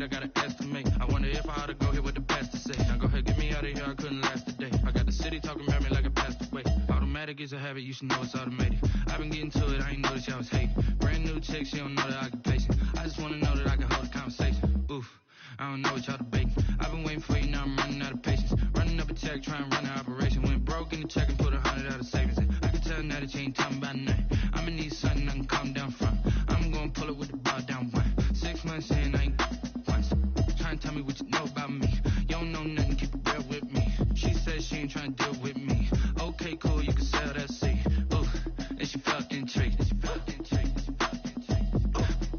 I gotta estimate. I wonder if I ought to go here with the pastor say. Now go ahead, get me out of here, I couldn't last a day. I got the city talking about me like I passed away. Automatic is a habit, you should know it's automated. I've been getting to it, I ain't noticed y'all was hating. Brand new chick, she don't know that I can pace it. I just wanna know that I can hold a conversation. Oof, I don't know what y'all debating. I've been waiting for you, now I'm running out of patience. Running up a check, trying to run an operation. Went broke in the check and put 100 out of savings in. I can tell now that you ain't talking about nothing. I'ma need something I can calm down from. I'm gonna pull it with the bar down one. 6 months in, I ain't once. Trying to tell me what you know about me. You don't know nothing, keep it real with me. She said she ain't trying to deal with me. Okay, cool, you can sell that seed. Ooh, and she felt intrigued.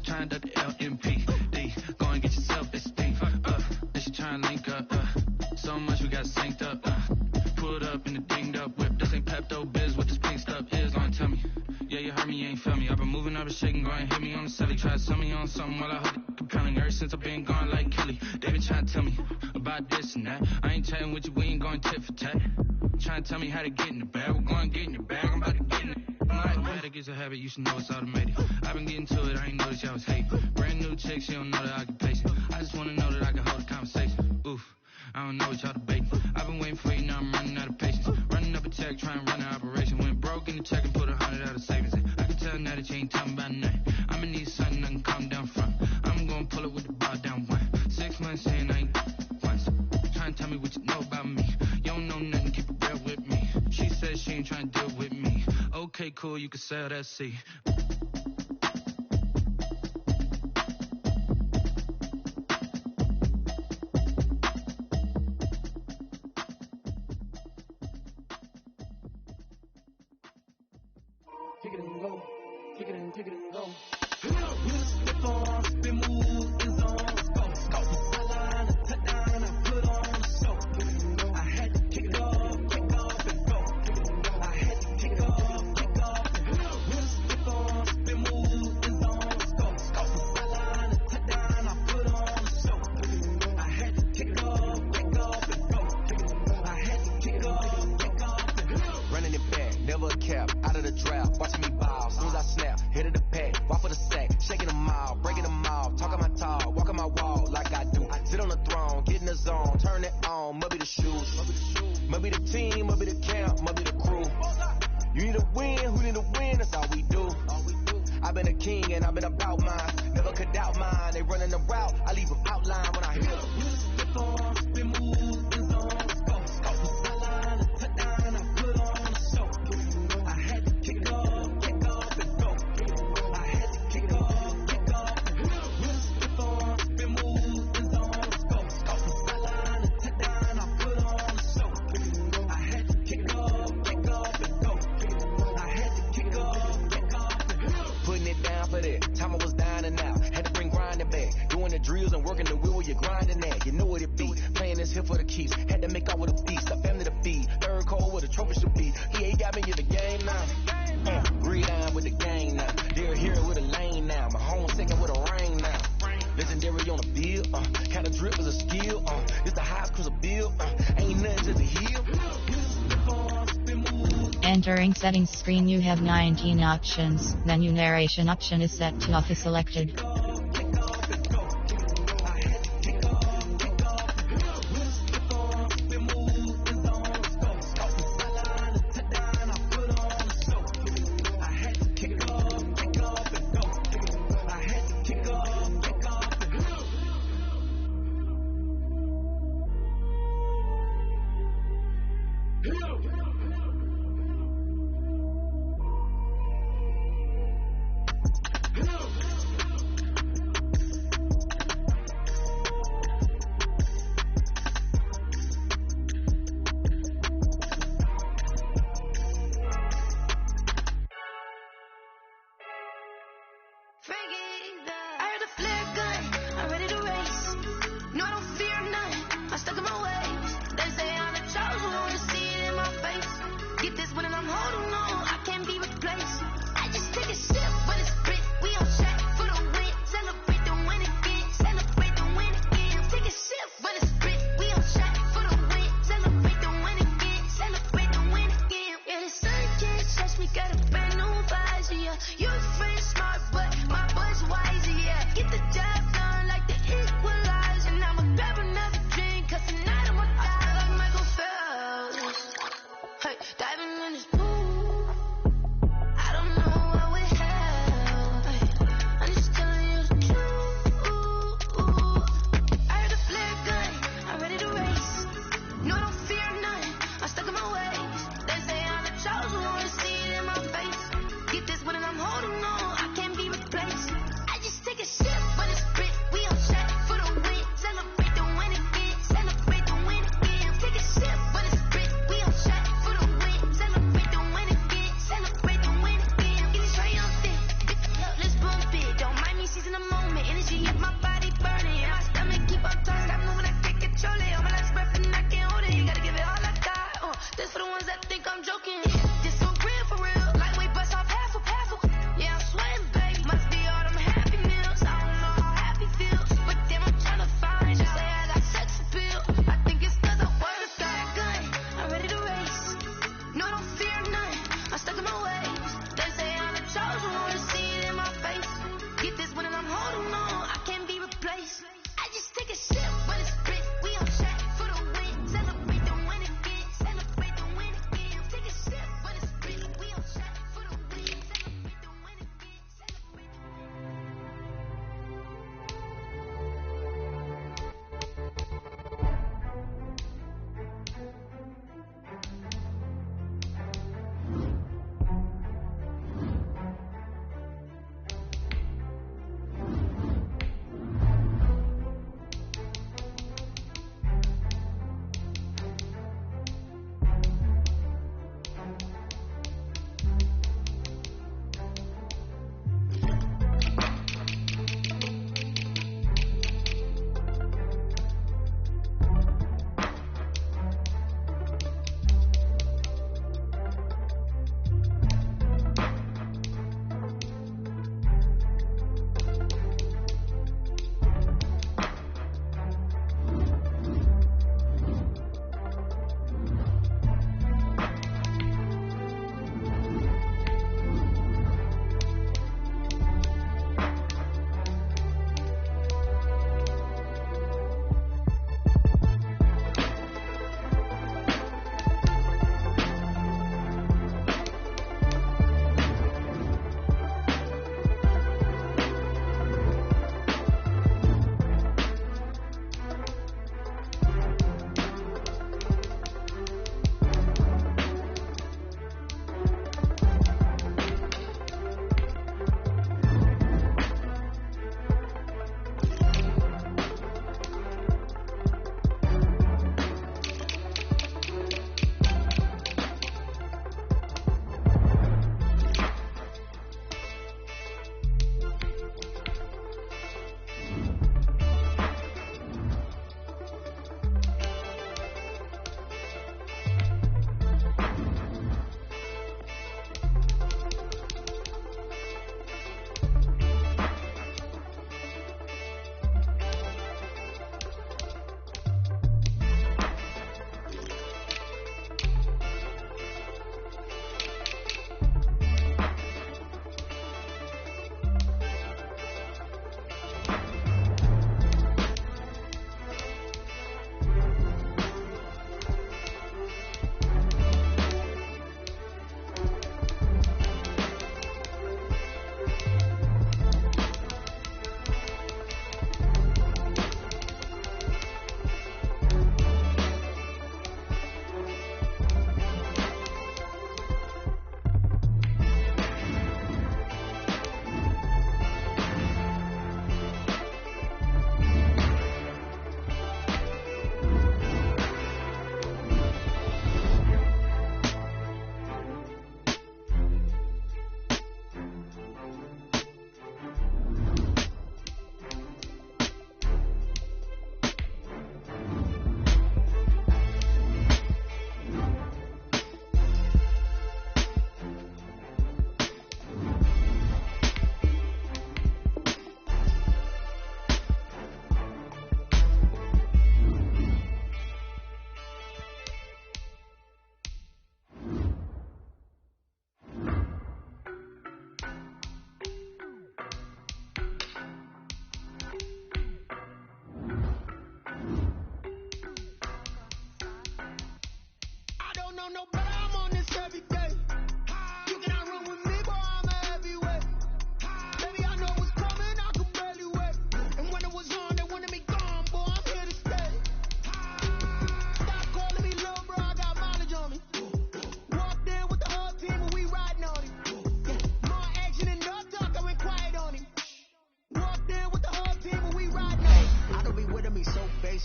Trying to duck the LMPD. Go and get yourself esteem. And she trying to link up. So much we got synced up. Pulled up in the dinged up whip. This ain't Pepto Biz, what this pink stuff is. Don't tell me. Yeah, you heard me, you ain't felt me. I've been moving, I've been shaking, go and hit me on the celly. Try to sell me on something while I hold it compelling. Ever since I've been gone like Kelly, they been trying to tell me about this and that. I ain't chatting with you, we ain't going tit for tat. Trying to tell me how to get in the bag, we're going to get in the bag, I'm about to get in it. Automatic is a habit, you should know it's automated. I've been getting to it, I ain't noticed y'all was hating. Brand new chick, she don't know the occupation. I just wanna know that I can hold a conversation. Oof, I don't know what y'all debating. I've been waiting for you, now I'm running out of patience. Running up a check, trying to run an operation. Went broke in the check and put 100 out of savings in. I can tell now that you ain't talking about nothing. I'ma need something I can calm down from. I'm gonna pull it with the bar down one. 6 months in, I ain't once. Trying to tell me what you know about me. You don't know nothing, keep it real with me. She said she ain't trying to deal with me. Okay, cool, you can sell that seed. Kick it and go, kick it and go. Slip on, spin move, in zone, let's go. Sideline, touchdown, I put on the show. I had to kick off and go. I had to kick off and go. Slip on, spin move, in zone, let's go. Sideline, touchdown, I put on the show. I had to kick off and go. I had to kick off and go. Running it back, never a cap, out of the draft, watching me bow. Soon as I snap, hit of the pack, walk for the sack, shaking them out, breaking them off, talking my talk, walking my wall like I do. Sit on the throne, get in the zone, turn it on, maybe the shoes, maybe the team, maybe the camp, maybe the crew. You need a win, who need a win, that's all we do. I've been a king and I've been about mine, never could doubt mine. They running the route, I leave them outline when I hear them. Slip on, spin move, in zone, let's go. Sideline, touchdown, I put on the show. I had to kick off and go. I had to kick off and go. Slip on, spin move, in zone, let's go. Sideline, touchdown, I put on the show. I had to kick off and go. I had to kick off and go. Putting it down for that, time I was down and out, had to bring grinding back, doing the drills and working the wheel where you're grinding at. You know what it be, playing this here for the keeps, had to make out with a feast, a family to feed, third cold where the trophy should be. He got me in the game now, greed on with the gang now, they're here with a lane now, my home second with a rain now. Legendary on the field, kind of drip is a skill, it's the highest cruiser bill, ain't nothing to the hill. Entering settings screen, you have 19 options. Menu narration option is set to off is selected.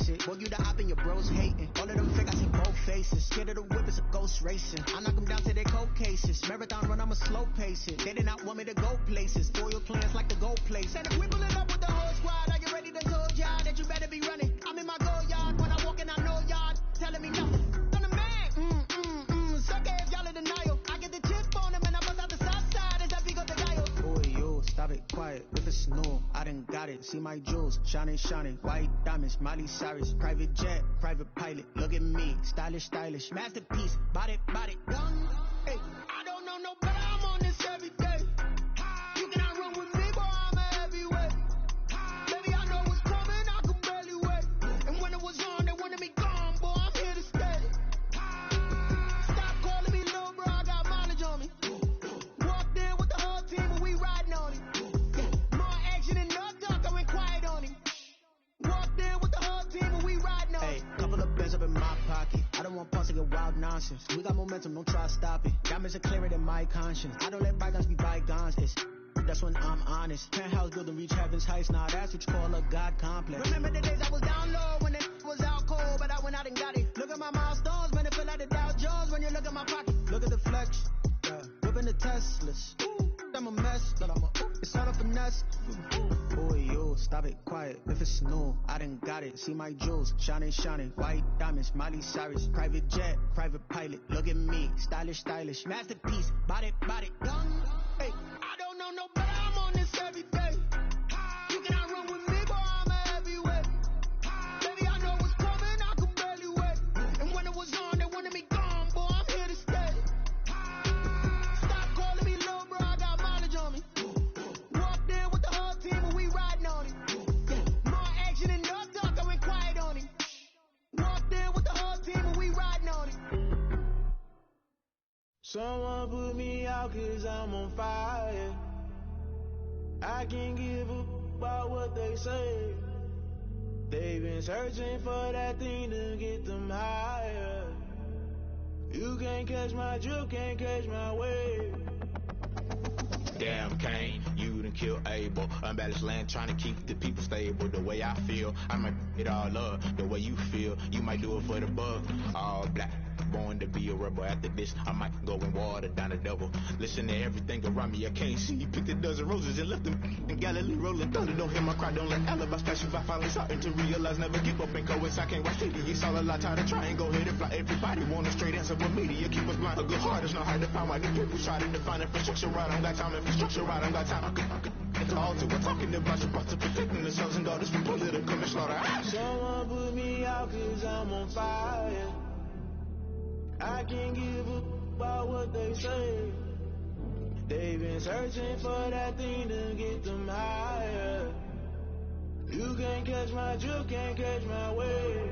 it. Boy, you the op and your bros hating. All of them fake, I see both faces. Scared of the whip, it's a ghost racing. I knock them down to their cold cases. Marathon run, I'ma slow pace it. They did not want me to go places. Loyal plans like the gold place. And if we pulling up with the whole squad, are you ready to go, y'all? That you better be running. I'm in my go yard. When I walk in, I know y'all telling me nothing. I'm the man. Suck it if y'all in denial. I get the chip on them and I bust out the south side as I pick up the dial. Boy, yo, stop it, quiet. If it's snow, I done got it. See my jewels, shining, shining. White diamonds, Miley Cyrus. Private jet, private pilot. Look at me, stylish, stylish. Masterpiece, body, done. Hey, I don't know no better. I'm on this every day. You cannot run with me, boy, I'm a heavyweight. Baby, I know what's coming, I can barely wait. And when it was on, they wanted me gone, boy, I'm here to stay. Stop calling me little bro, I got mileage on me. Walked in with the whole team and we riding on it. More action than no talk, I went quiet on him. Walked in with the whole team and we riding on it. Hey, couple of bands up in my pocket. I don't want pause to get wild nonsense. We got momentum, don't try to stop it. Diamonds are clearer than my conscience. I don't let bygones be bygones. That's when I'm honest. Penthouse building reach heaven's heights. Now that's what you call a God complex. Remember the days I was down low when it was out cold, but I went out and got it. Look at my milestones, man, it feel like the Dow Jones when you look at my pocket. Look at the flex, whipping the Teslas. I'm a mess, but it's all a finesse. Boy, yo, stop it, quiet. If it's snow, I done got it. See my jewels, shining, shining. White diamonds, Miley Cyrus. Private jet, private pilot. Look at me, stylish, stylish. Masterpiece, body, done. Hey, I don't know no better. I'm on this every day. You cannot run with me, boy, I'm a heavyweight. Baby, I know what's coming, I can barely wait. And when it was on, they wanted me gone, boy, I'm here to stay. Stop calling me little bro, I got mileage on me. Walked in with the whole team and we riding on it. More action than no talk, I went quiet on him. Walked in with the whole team and we riding on it. Someone put me out 'cause I'm on fire. I can't give up about what they say. They've been searching for that thing to get them higher. You can't catch my drift, can't catch my wave. Damn, Kane, you done killed Abel. Unbalanced land, trying to keep the people stable. The way I feel, I might it all up. The way you feel, you might do it for the bug. All black, born to be a rebel. After this, I might go and water down the devil. Listen to everything around me, I can't see. Picked a dozen roses and left them in Galilee rolling thunder. Don't hear my cry, don't let alibis pass you by. Finally starting to realize, never give up and coincide. I can't watch TV, it's all a lot. Tired of trying, go ahead and fly. Everybody want a straight answer with media. Keep us blind, a good heart is not hard to find. Why the people try to define infrastructure right? I don't got time, infrastructure right, I don't got time. It's all to we're talking about your to protecting the sons and daughters from political and slaughter. Someone put me out 'cause I'm on fire. I can't give up about what they say. They've been searching for that thing to get them higher. You can't catch my drift, can't catch my wave.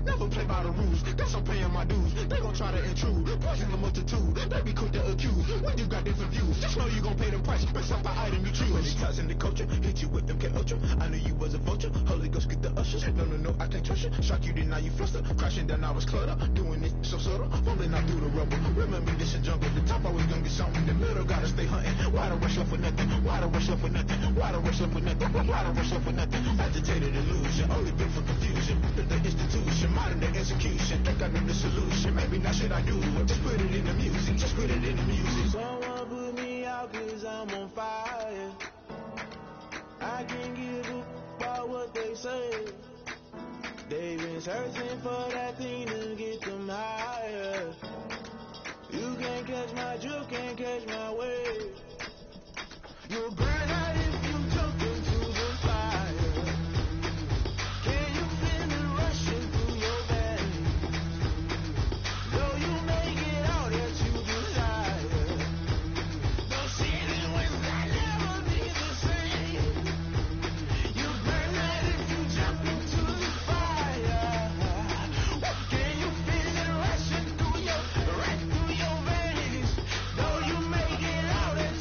Never play by the rules, guess I'm paying my dues. They gon' try to intrude, poison the multitude. They be quick to accuse, when you got different views. Just know you gon' pay the price, based off the item you choose. Many times in the culture, hit you with them K-Ultra. I knew you was a vulture, Holy Ghost get the ushers. No, I can't trust you. Shock you, then now you fluster. Crashing down, I was cluttered. Doing it so subtle, falling out through the rubble. Remember this in jungle, the top always gonna get something. The middle gotta stay hunting. Why the rush up for nothing? Why the rush up for nothing? Why the rush up for nothing? Why the rush up for nothing? Agitated illusion, only built for confusion. The institution, modern day execution. Think I know the solution, maybe not should I do it. Just put it in the music, just put it in the music. Someone put me out 'cause I'm on fire. I can't give up about what they say. They've been searching for that thing to get them higher. You can't catch my drift, can't catch my wave. You'll burn out if you jump into the fire. Can you feel it rushing through your veins? Though you may get out that you desire. Those feelings will never be the same. You burn out if you jump into the fire. Can you feel it rushing through your veins? Though you may get out that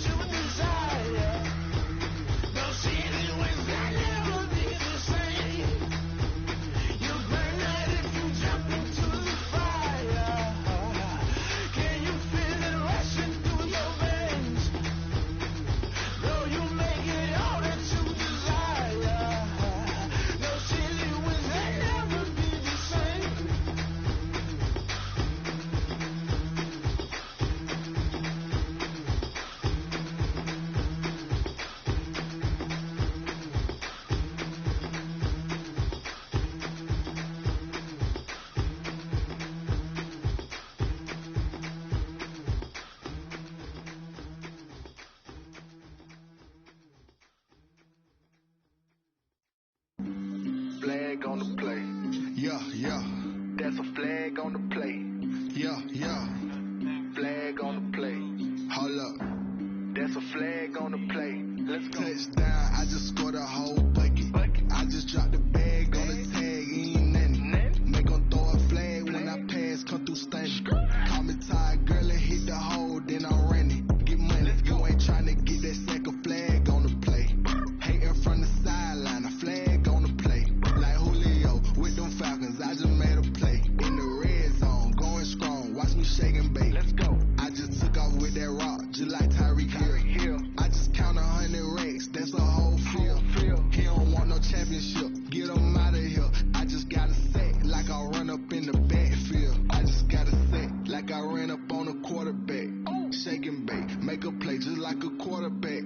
That's a flag on the plate. Yeah, yeah. Flag on the plate. Hold up. That's a flag on the plate. Let's go. Touchdown, I just scored a whole bucket. I just dropped the bag on the tag, ain't nothing. Make them throw a flag when I pass, come through stunning. Call me tired, girl, and hit the hole, then I'm running. Get money, you ain't tryna get that second flag on the play. Hating from the sideline, a flag on the play. Like Julio with them Falcons, I just made a play. In the red zone, going strong, watch me shake and bake. Let's go. I just took off with that rock, just like Tyreek Hill. I just count 100 racks, that's a whole field. He don't want no championship, get him out of here. I just gotta say, like I run up in the backfield. I just gotta say, like I ran up on a quarterback. Shake and bake, make a play just like a quarterback.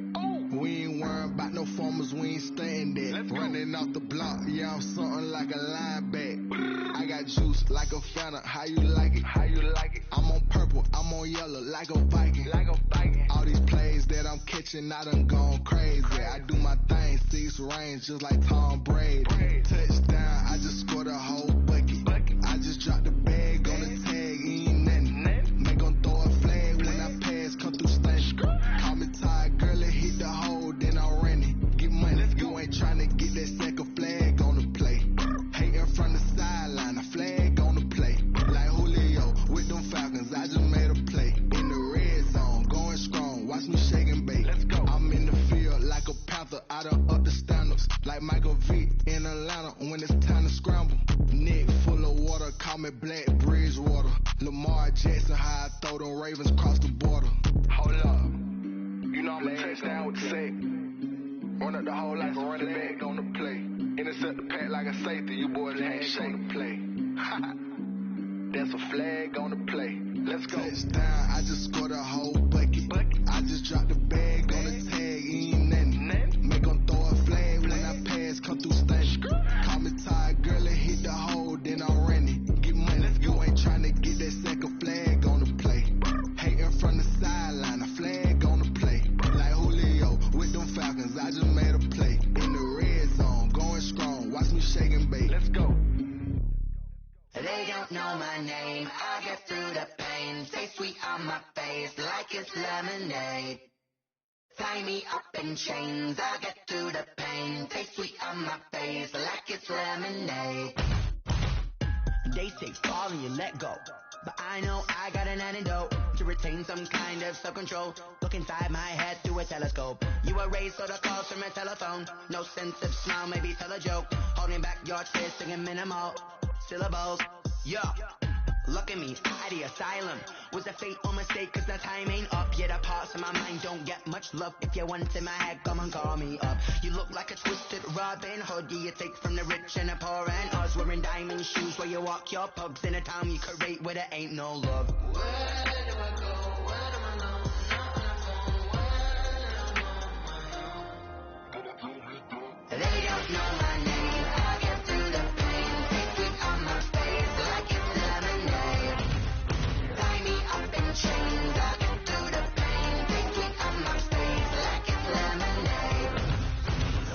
We ain't worrying about no formers, we ain't staying there. Running off the block, yeah, I'm something like a linebacker. I got juice like a Fanta, how you like it? How you like it? I'm on purple, I'm on yellow, like a Viking. Like a Viking. All these plays that I'm catching, I done gone crazy. I do my thing, 6 range, just like Tom Brady. Touchdown, I just scored a whole bucket. I just dropped the bag on the tag, ain't nothing. Make them throw a flag when I pass, come through stunning. Call me tired, girl, and hit the hole, then I'm running. Get money, you ain't tryna get that second flag on the play. Hating from the sideline, a flag on the play. Like Julio with them Falcons, I just made a play. In the red zone, going strong, watch me shake and bake. Let's go. I'm in the field like a Panther, I done up the standards. Like Michael Vick in Atlanta when it's time to scramble. Neck full of water, call me Black Bridgewater. Lamar Jackson, how I throw them Ravens across the border. Hold up, you know I'm a touchdown with the sack. Run up the hole like a running back on the play. Intercept the pack like a safety, you boys ain't shake the play. That's a flag on the play. Let's go. Touchdown, I just scored a whole bucket. I just dropped the bag on the tag, ain't nothing. Make them throw a flag when I pass, come through stunning. Call me tired, girl, and hit the hole, then I'm running. Get money, you ain't tryna get that second flag on the play. Hating from the sideline, a flag on the play. Like Julio with them Falcons, I just made a play. In the red zone, going strong, watch me shake and bake. Let's go. They don't know my name, I get through the pain. Stay sweet on my face like it's lemonade. Tie me up in chains, I get through the pain. Stay sweet on my face like it's lemonade. They say fall and you let go, but I know I got an antidote to retain some kind of self-control. Look inside my head through a telescope. You erase all the calls from a telephone. No sense of smile, maybe tell a joke. Holding back your tears, singing minimal syllables. Yeah, look at me, at the asylum. Was a fate or mistake, cause the time ain't up. Yet the parts of my mind don't get much love. If you want in my head, come and call me up. You look like a twisted Robin Hood. Yeah, you take from the rich and the poor and us. Wearing diamond shoes where you walk your pugs. In a town you create where there ain't no love. Where do I go? Where do I know? Not on the phone. When I'm on my own. They don't know my name. I get through the pain. Take sweet on my face like it's lemonade. Tie me up in chains. I get through the pain. Take sweet on my face like it's lemonade.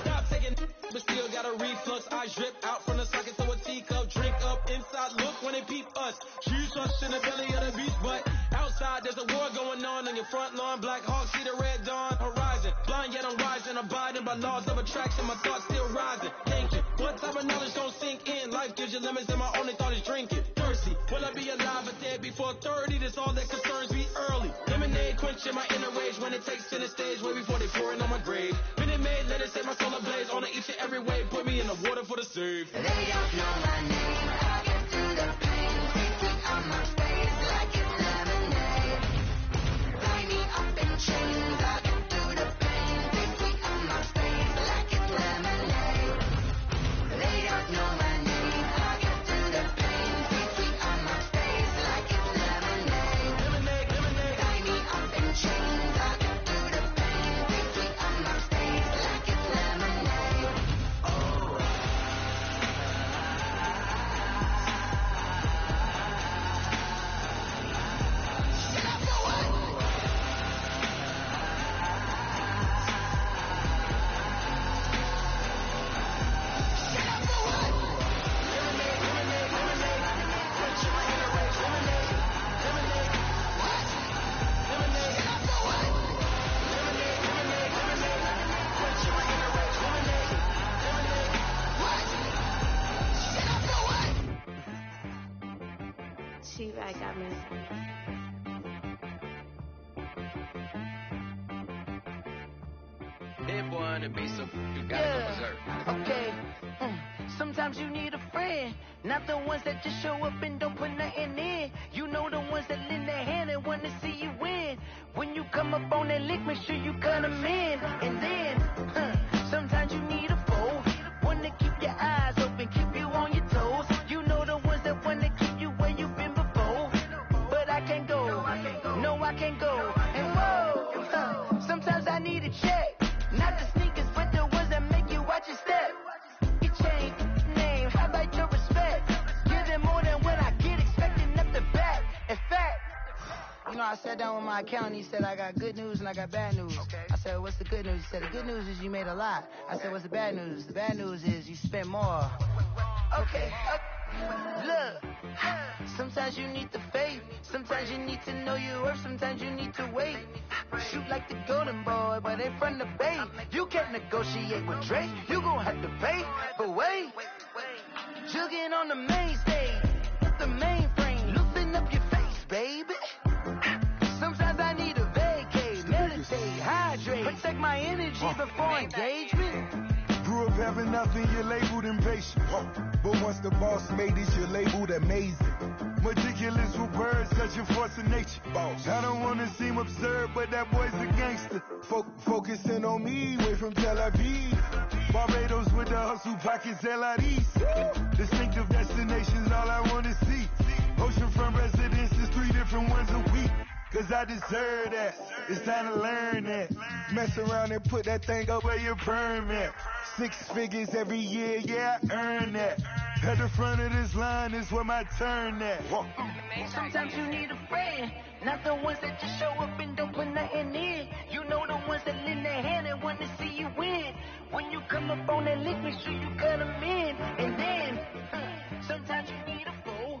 Stop taking but still got a reflux. I drip out from the socket to a teacup. Drink up inside, look when they peep us. Huge trust in the belly of the beast, but outside there's a war going on your front lawn. Black Hawk, see the red dawn horizon. Blind yet I'm rising, abiding by laws of attraction. My thoughts still rising. Thank you. What type of knowledge gon' sink in? Life gives you limits and my only thought is drinking. Thirsty, will I be alive or dead before 30? That's all that concerns me early. Lemonade quenching my inner rage when it takes to the stage way before they pour it on my grave. Minute Maid, let it set my soul ablaze on each and every way. Put me in the water for the save. They don't know my name. I get through the pain. Take sweet on my face like it's lemonade. Tie me up in chains. I get through the pain. Take sweet on my face like it's lemonade. They don't know my name. I get through the pain. Take sweet on my face like it's lemonade. Tie me up in chains. I get through the pain. Take sweet on my face like it's lemonade. Oh. right, got me. That boy on the beat, so you gotta go berserk. Okay. Sometimes you need a friend, not the ones that just show up and don't put nothing in. You know the ones that lend their hand and want to see you win. When you come up on that lick, make sure you cut them in. And then, sometimes you need a foe, one to keep your eyes open, keep you on your toes. You know the ones that want to keep you where you've been before. But I can't go, no I can't go. And whoa, sometimes I need a check. Not the sneakers, but the ones that make you watch your step. Your chain, name, how about your respect? Give them more than what I get, expecting nothing back. In fact, you know, I sat down with my accountant, he said I got good news and I got bad news. Okay. I said, what's the good news? He said, the good news is you made a lot. I said, what's the bad news? The bad news is you spent more. Okay. Look, sometimes you need the faith, sometimes you need to know your worth, sometimes you need to wait. Shoot like the golden boy, but in front of the bay. You can't negotiate with Drake, you gon' have to pay. But wait, jugging on the main stage, the mainframe, loosen up your face, baby. Sometimes I need a vacate, meditate, hydrate, protect my energy before engagement. Grew up having nothing, you're labeled impatient. But once the boss made it, you're labeled amazing. Meticulous with words, such a force of nature. I don't wanna seem absurd, but that boy's a gangster. Focusing on me, way from Tel Aviv. Barbados with the hustle pockets, LIDs. Distinctive destinations, all I wanna see. Oceanfront residences, 3 different ones a week. Cause I deserve that, it's time to learn that. Mess around and put that thing up where your permit. 6 figures every year, yeah, I earn that. At the front of this line is where my turn at. Sometimes you need a friend, not the ones that just show up and don't put nothing in. You know the ones that lend their hand and want to see you win. When you come up on that lick, make sure you cut them in. And then, sometimes you need a fool.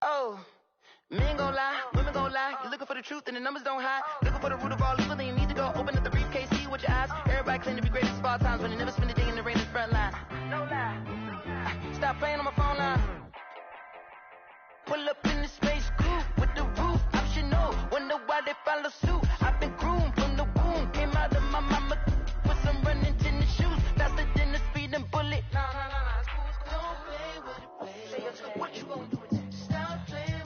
Oh. Men gon' lie, women gon' lie. You're looking for the truth and the numbers don't hide. Looking for the root of all evil, then you need to go open up the briefcase, see with your eyes. Everybody claim to be greatest of all times, but they never spend a day in the rain in the front line. No lie. Stop playing on my phone line. Pull up in the space coupe with the roof optional. Wonder why they follow suit. I've been groomed from the womb. Came out of my mama with some running tennis shoes. Faster than the speeding bullet. Nah. Don't play with it, play. What you gonna do with that? Stop playing.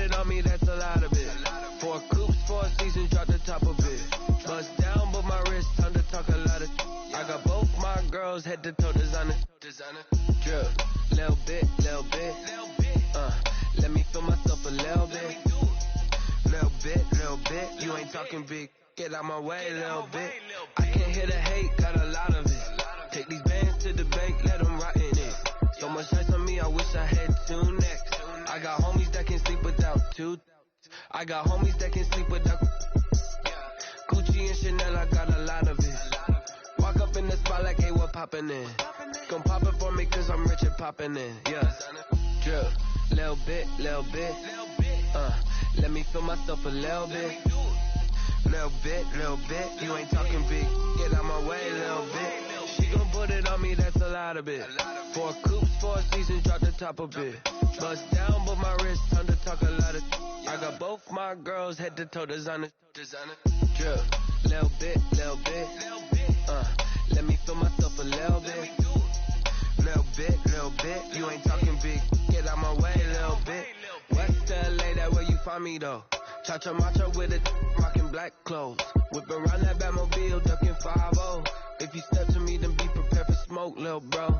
it on me, that's a lot of it. 4 coops, 4 seasons, drop the top of it. Bust down, but my wrist, time to talk a lot of. I got both my girls, head to toe designer. Drip, little bit. Let me feel myself a little bit. Little bit. You ain't talking big. Get out my way, little bit. I can't hear the hate, got a lot of it. Take these bands to the bank, let them rot in it. So much ice on me, I wish I had 2 necks. I got homies that can sleep without 2. I got homies that can sleep without Gucci and Chanel, I got a lot of it. Walk up in the spot like, hey, what poppin' in? Gon' pop it for me cause I'm rich and poppin' in, yeah. Drip, little bit. Let me feel myself a little bit. Little bit. You ain't talking big. Get out my way, little bit. She gon' put it on me, that's a lot of it. 4 coops, 4 seasons, drop the top of it. Bust down, but my wrist, time to talk a lot of. I got both my girls, head to toe designer. Drip, little bit. Let me feel myself a little bit. Little bit. You ain't talking big. Get out my way, little bit. West LA, that where you find me though. Cha-cha matcha with it, rockin' black clothes. Whip around that Batmobile, duckin' 5-0. If you step to me, then be prepared for smoke, lil' bro.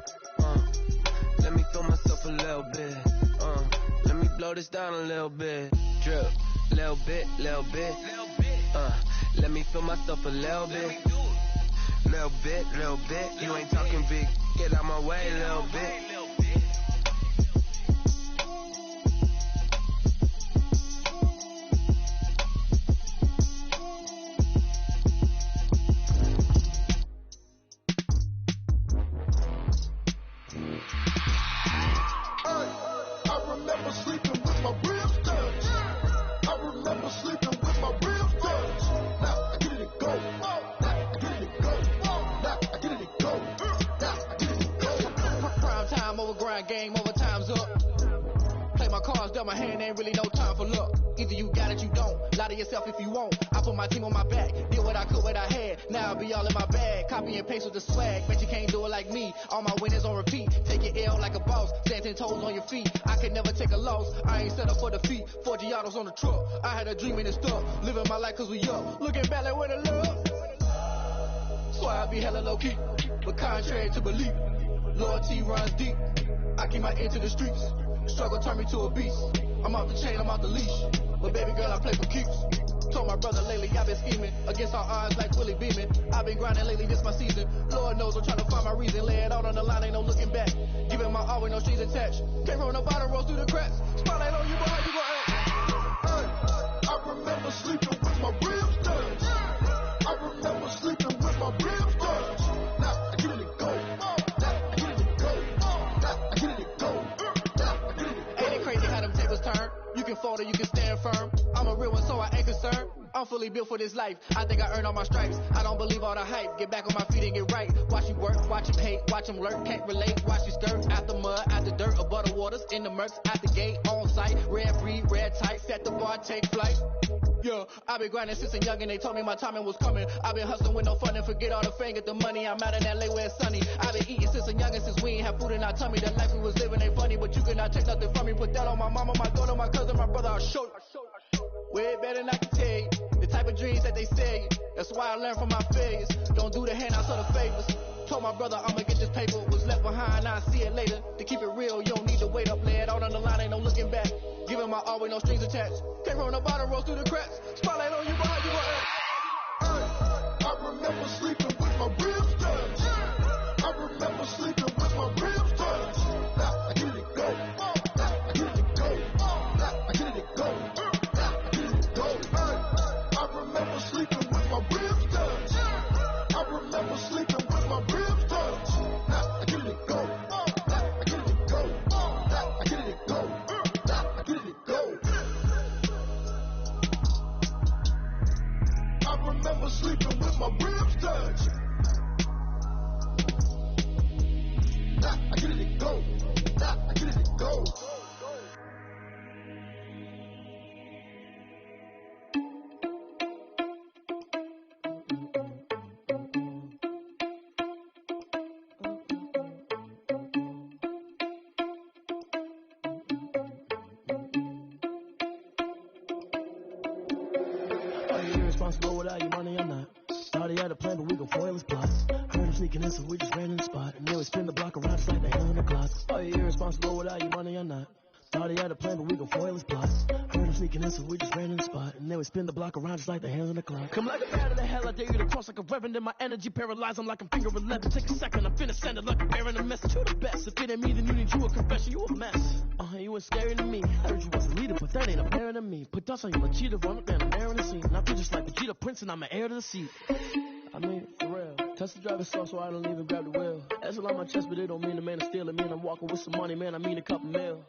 Let me feel myself a little bit. Let me blow this down a little bit. Drip, little bit. Let me feel myself a little bit. Little bit. You ain't talking big. Get out my way, little bit. Game over, time's up. Play my cards, dealt my hand, ain't really no time for luck. Either you got it, you don't. Lie to yourself if you won't. I put my team on my back, did what I could, what I had. Now I'll be all in my bag, copy and paste with the swag. Bet you can't do it like me. All my winners on repeat. Take your L like a boss, stand 10 toes on your feet. I can never take a loss. I ain't set up for defeat. 4 Giottos on the truck. I had a dream and it's stuck. Living my life cause we up. Looking back like where the love. So I be hella low key, but contrary to belief, loyalty runs deep. I keep my ear to the streets. Struggle turned me to a beast. I'm off the chain, I'm off the leash. But baby girl, I play for keeps. Told my brother lately I've been scheming against all odds like Willie Beeman. I've been grinding lately, this my season. Lord knows I'm trying to find my reason. Lay it out on the line, ain't no looking back. Giving my all with no strings attached. Came from the bottom, rose through the cracks. Spotlight on you, boy, how you gon' act? I remember sleeping with my ribs touched. I remember sleeping with my ribs touched. Now I get it and go. You can fold or you can stand firm. I'm a real one, so I ain't concerned. I'm fully built for this life. I think I earned all my stripes. I don't believe all the hype. Get back on my feet and get right. Watch you work, watch him hate, watch him lurk. Can't relate, watch you skirt. Out the mud, out the dirt, above the waters, in the murks, out the gate, on site. Red free, red tight, set the bar, take flight. Yeah, I've been grinding since a youngin', they told me my timing was coming. I've been hustling with no fun and forget all the fame, get the money. I'm out in LA where it's sunny. I've been eating since a youngin', since we ain't have food in our tummy. The life we was living ain't funny, but you cannot take nothing from me. Put that on my mama, my daughter, my cousin, my brother, I'll show you. Way better than I can tell you. The type of dreams that they sell you. That's why I learned from my failures. Don't do the handouts or the favors. Told my brother I'ma get this paper. Was left behind, I'll see it later. To keep it real, you don't need to wait up. Lay it out on the line, ain't no looking back. Giving my all with no strings attached. Came from the bottom, rose through the cracks. Spotlight on you, boy, how you gon' act? I remember sleeping with my ribs touched. I remember sleeping with my ribs touched. Now I get it and go. Now I get it and go. Now I get it and go. Now I get it and go. I remember sleeping with my ribs touched. I remember sleeping with my ribs touched. Now I get it and go. Now I get it and go. Now I get it and go. Now I get it and go. I remember sleeping with my ribs touched. irresponsible without your money or not. Thought he had a plan, but we gon' foil his plot. Heard him sneaking in, so we just ran in the spot. And then we spin the block around just like the hell in the clock. Are you irresponsible without your money or not? Thought he had a plan, but we gon' foil his plot. Heard him sneaking in, so we just ran in the spot. And then we spin the block around just like the hell in the clock. Come like a bat of the hell, I dare you to cross like a reverend. And my energy paralyzed, I'm like I'm finger 11. Take a second, I'm finna send it like a bear in a message. You the best, if it ain't me, then you need you a confession. You a mess, you was scary to me. Heard you was a leader, but that ain't apparent to me. Put dust on you, a cheater, run up and I'm airing the scene. And I feel just like the Vegeta Prince, and I'm an heir to the seat. I mean, for real. Touch the driver's soft so I don't even grab the wheel. That's on my chest, but it don't mean the man is stealing. Man, I'm walking with some money, man, I mean a couple mil.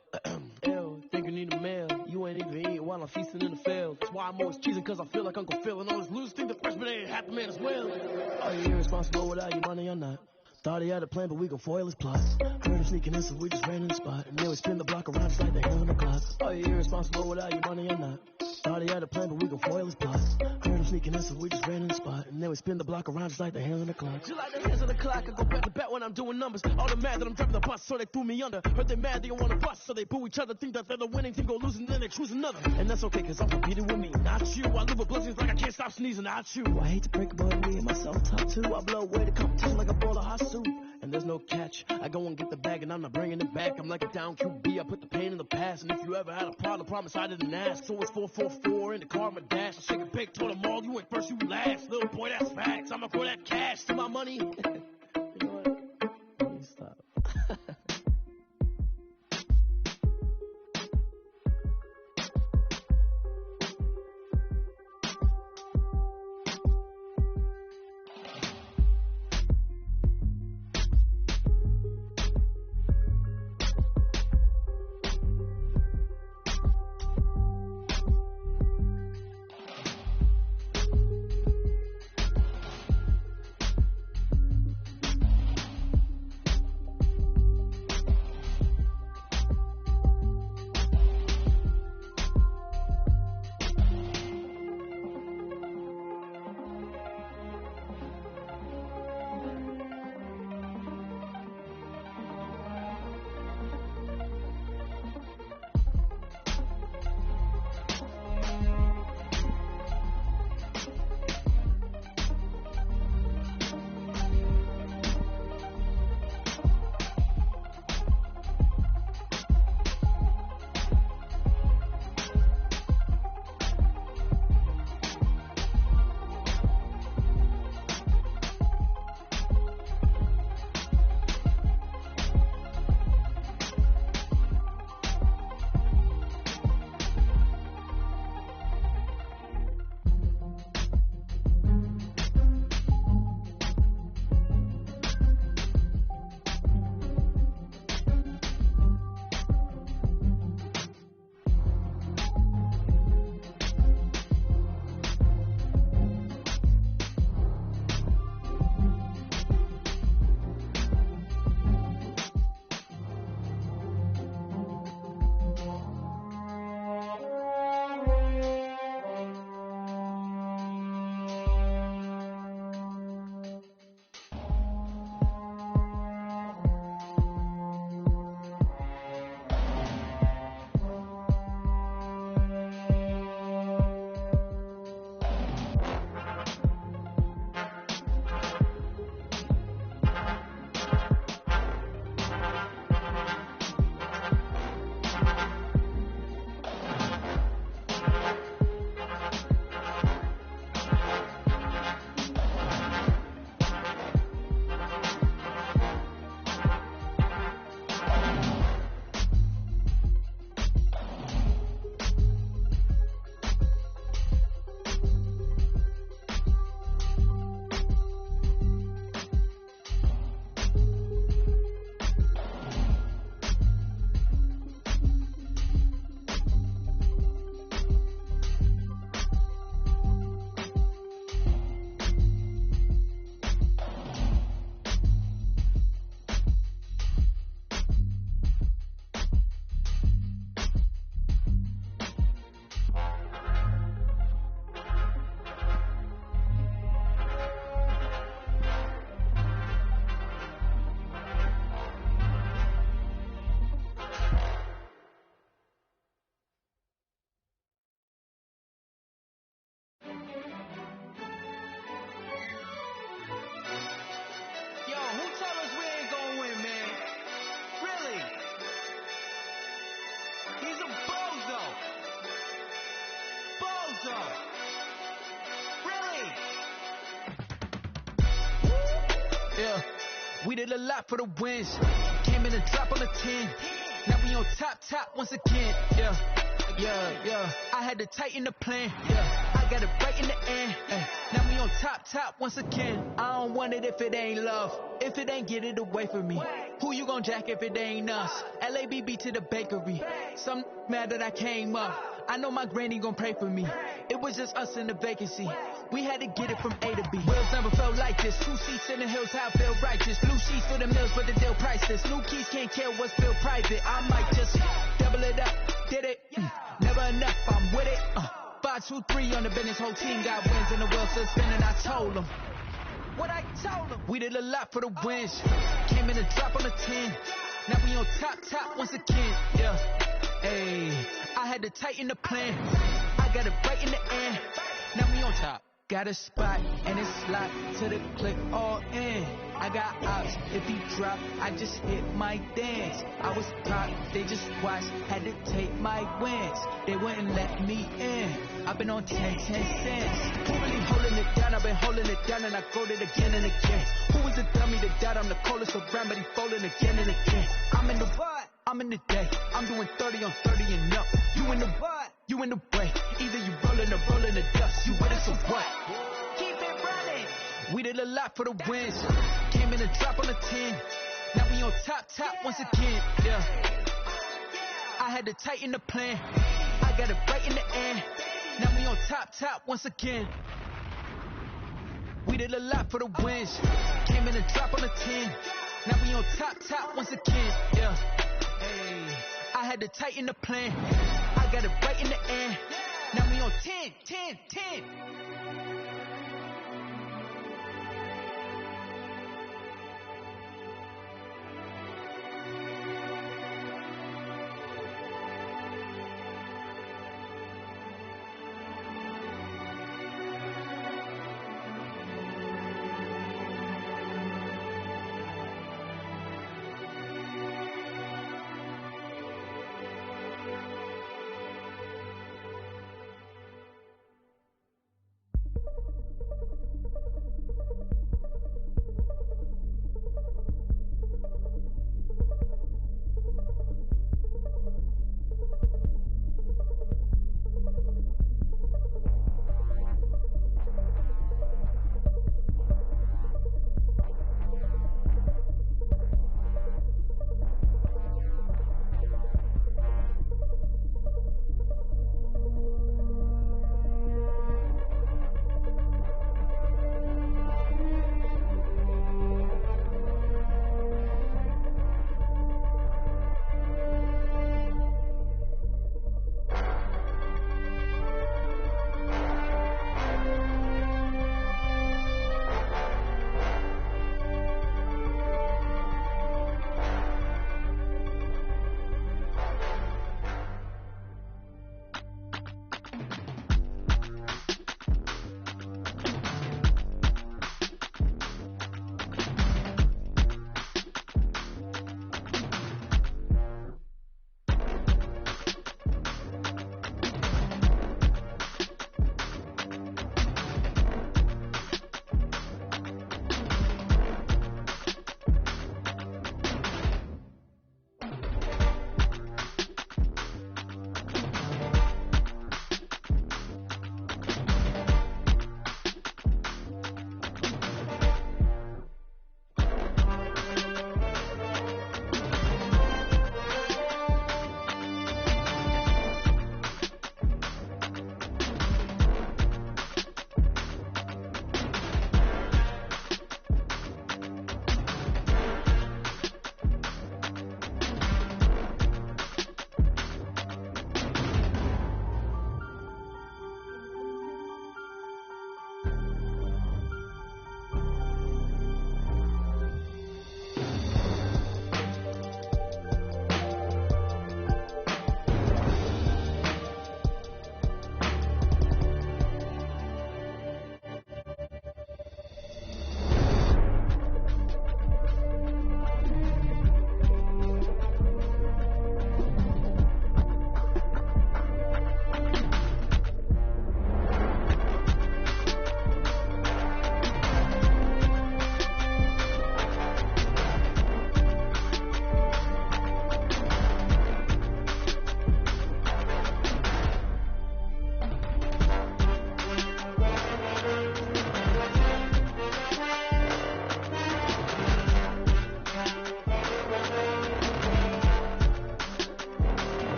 Ew, think you need a meal. You ain't even eating while I'm feasting in the field. That's why I'm always cheesing, cause I feel like Uncle Phil. And all those losers think the freshman ain't half the man as well. Are you irresponsible without your money or not? Thought he had a plan, but we gon' foil his plot. Heard him sneaking in, so we just ran in the spot. And then we spin the block around just like the hell in the clock. Are you irresponsible without your money or not? Thought he had a plan, but we gon' foil his plot. Heard him sneaking in, so we just ran in the spot. And then we spin the block around just like the hell in the clock. Just like the hands of the clock, I go back to back when I'm doing numbers. All the mad that I'm driving the bus, so they threw me under. Heard they mad, they don't wanna bust, so they boo each other. Think that they're the winning team, go losing, then they choose another. And that's okay, cause I'm competing with me, not you. I live with blessings like I can't stop sneezing, not you. I hate to break it, but me and myself top too. I blow away the competition like a bowl of hot soup. And there's no catch. I go and get the bag and I'm not bringing it back. I'm like a down QB, I put the pain in the past. And if you ever had a problem, promise I didn't ask. So it's 444 in the car, my dash. I shake a bake, told them all, you ain't first, you last. Little boy, that's facts. I'ma throw that cash to my money. You know what? Let me stop. so. Really? Yeah, we did a lot for the wins. Came in a drop on the 10. Now we on top once again. Yeah. I had to tighten the plan. Yeah, I got it right in the end. Now we on top once again. I don't want it if it ain't love. If it ain't, get it away from me. Who you gon' jack if it ain't us? LABB to the bakery. Some mad that I came up. I know my granny gon' pray for me. It was just us in the vacancy. We had to get it from A to B. Wheels never felt like this. 2 seats in the hills, how I feel righteous. Blue sheets for the mills, but the deal priceless. New keys can't kill what's still private. I might just double it up. Did it? Never enough, I'm with it. 5, 2, 3 on the business. Whole team got wins and the wheels still spinning. I told them what I told them. We did a lot for the wins. Came in a drop on the 10. Now we on top once again. Yeah. Hey, I had to tighten the plan. I got it right in the end. Now we on top. Got a spot and it's locked to the click all in. I got ops, if he drop, I just hit my dance. I was top, they just watched, had to take my wins. They wouldn't let me in. I've been on 10 cents. Who really holding it down? I've been holding it down and I go it again and again. Who was the dummy that died? I'm the coldest around, but he folding again and again. I'm in the what? I'm in the day. I'm doing 30 on 30 and up. You in the what? You in the way. Either you rolling or rolling the dust. You with us or what? Keep it running. We did a lot for the wins. Came in a drop on the 10. Now we on top once again. Yeah. I had to tighten the plan. I got it right in the end. Now we on top once again. We did a lot for the wins. Came in a drop on the 10. Now we on top once again. Yeah. Hey, I had to tighten the plan. I got it right in the end. Now we on 10.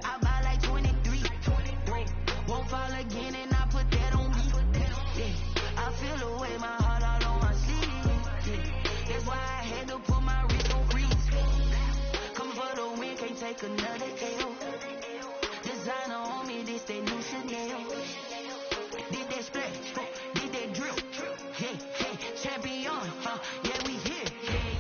I buy like 23. Won't fall again and I put that on me. Yeah. I feel the way my heart all on my sleeve. Yeah. That's why I had to put my wrist on freeze. Come for the win, can't take another L. Designer on me, this that new Chanel. Did that splash, did that drill. Yeah, champion, yeah, we here.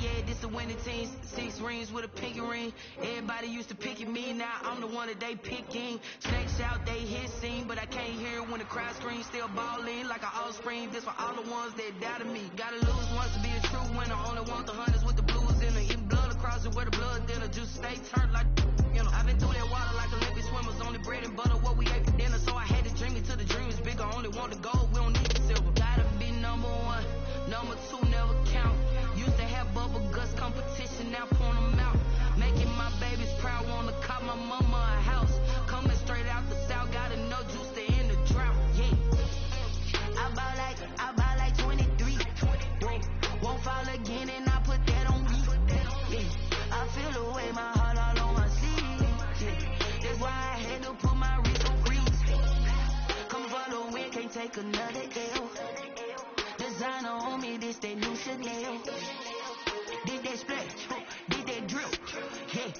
Yeah, this the winning team. 6 rings with a pinky ring. Everybody used to picking me, now I'm the one that they picking. Snakes out, they hit scene, but I can't hear when the crowd screams. Still balling like an offspring. This for all the ones that doubted me. Gotta lose once to be a true winner. Only want the hunters with the blues in it. Eating blood across it where the blood dinner. Just stay turned like, you know. I've been through that water like Olympic swimmers. Only bread and butter, what we ate for dinner. So I had to dream it till the dream is bigger. Only want the gold, we don't need the silver. Gotta be number 1, number 2 never count. Used to have bubble guts competition, now point them out. Making my babies proud, wanna cop my mama a house. Coming straight out the south, got enough juice to end the drought. Yeah, I buy like 23. Won't fall again and I put that on me. Yeah, I feel the way my heart all on my sleeve. Yeah, that's why I had to put my wrist on freeze. Come for the win, can't take another L. Designer on me, this that new Chanel. Did that splash, did that drill. Yeah,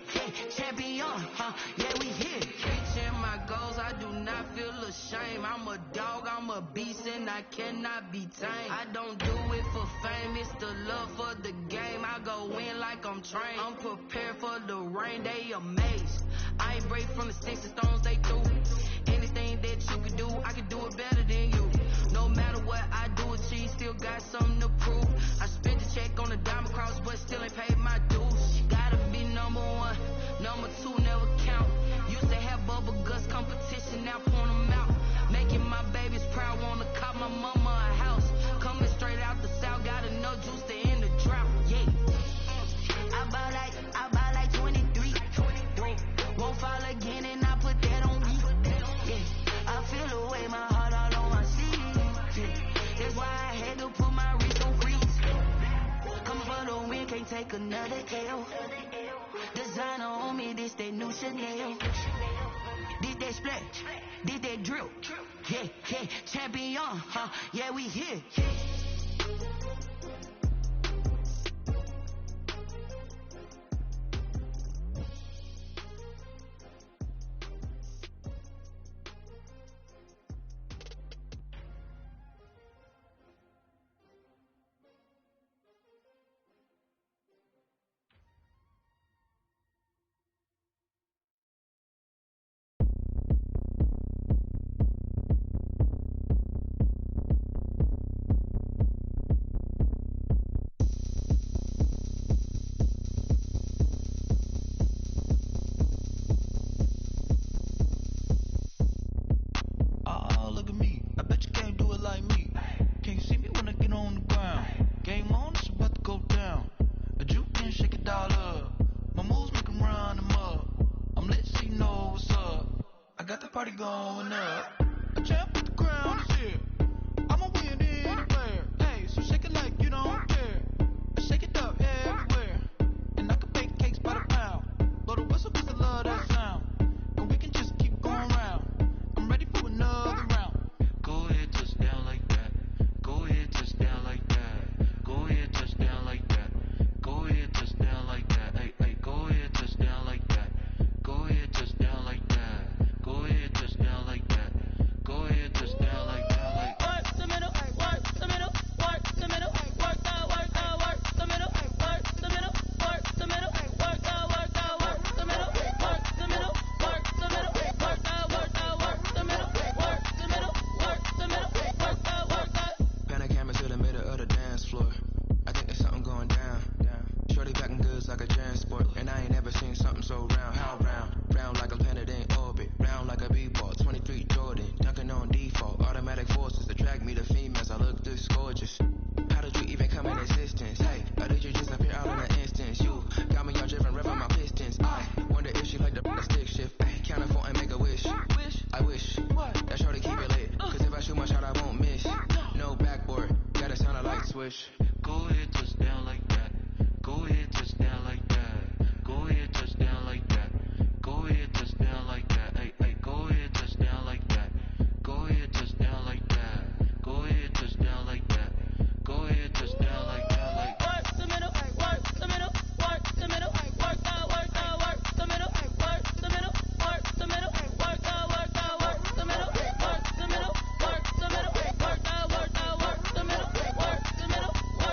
champion, yeah, we here. Reaching my goals, I do not feel ashamed. I'm a dog, I'm a beast, and I cannot be tamed. I don't do it for fame, it's the love for the game. I go in like I'm trained. I'm prepared for the rain, they amazed. I ain't break from the sticks and stones they threw. Anything that you can do, I can do it better than you. No matter what I do, achieve, still got something to prove. I spent the check on the diamond cross, but still ain't paid my dues. Gotta be number 1, number 2 never count. Used to have bubble guts competition, now point them out. Making my babies proud, wanna cop my mama a house. Coming straight out the south, got enough juice to end the drought. Yeah, I buy like 23. Won't fall again and I put that on me. Yeah, I feel the way my heart all on my sleeve. Yeah, that's why I had to put my wrist on freeze. Come for the win, can't take another L. Designer on me, this that new Chanel. Did that splash, did that drill. Yeah, champion, yeah, we here. party going up. A champ with the crown is here. I'ma win anywhere. Hey, so shake it like you don't care. I shake it up everywhere. And I can bake cakes by the pound. Blow the whistle 'cause I love that sound. And we can just keep going round. I'm ready for another round. Go ahead, touch down like that. Go ahead, touch down like that. Go ahead, touch down like that. Go ahead, touch down like that. Hey, hey, go ahead, touch down like that. Go ahead, touch down like that. Go ahead, touch down like that. Go ahead, touch down push. Go ahead, touchdown like that. Go ahead, touchdown like that. Go ahead, touchdown like that. Go ahead, touchdown like that. Hey, hey, go ahead, touchdown like that. Go ahead, touchdown like that. Go ahead, touchdown like that. Go ahead, touchdown like that. Like Work the middle, work the middle, work the middle, work out, work out, work the middle, work the middle, work the middle, work out, work out, work the middle, work the middle, work the middle, work out, work out, work the middle, work the middle, work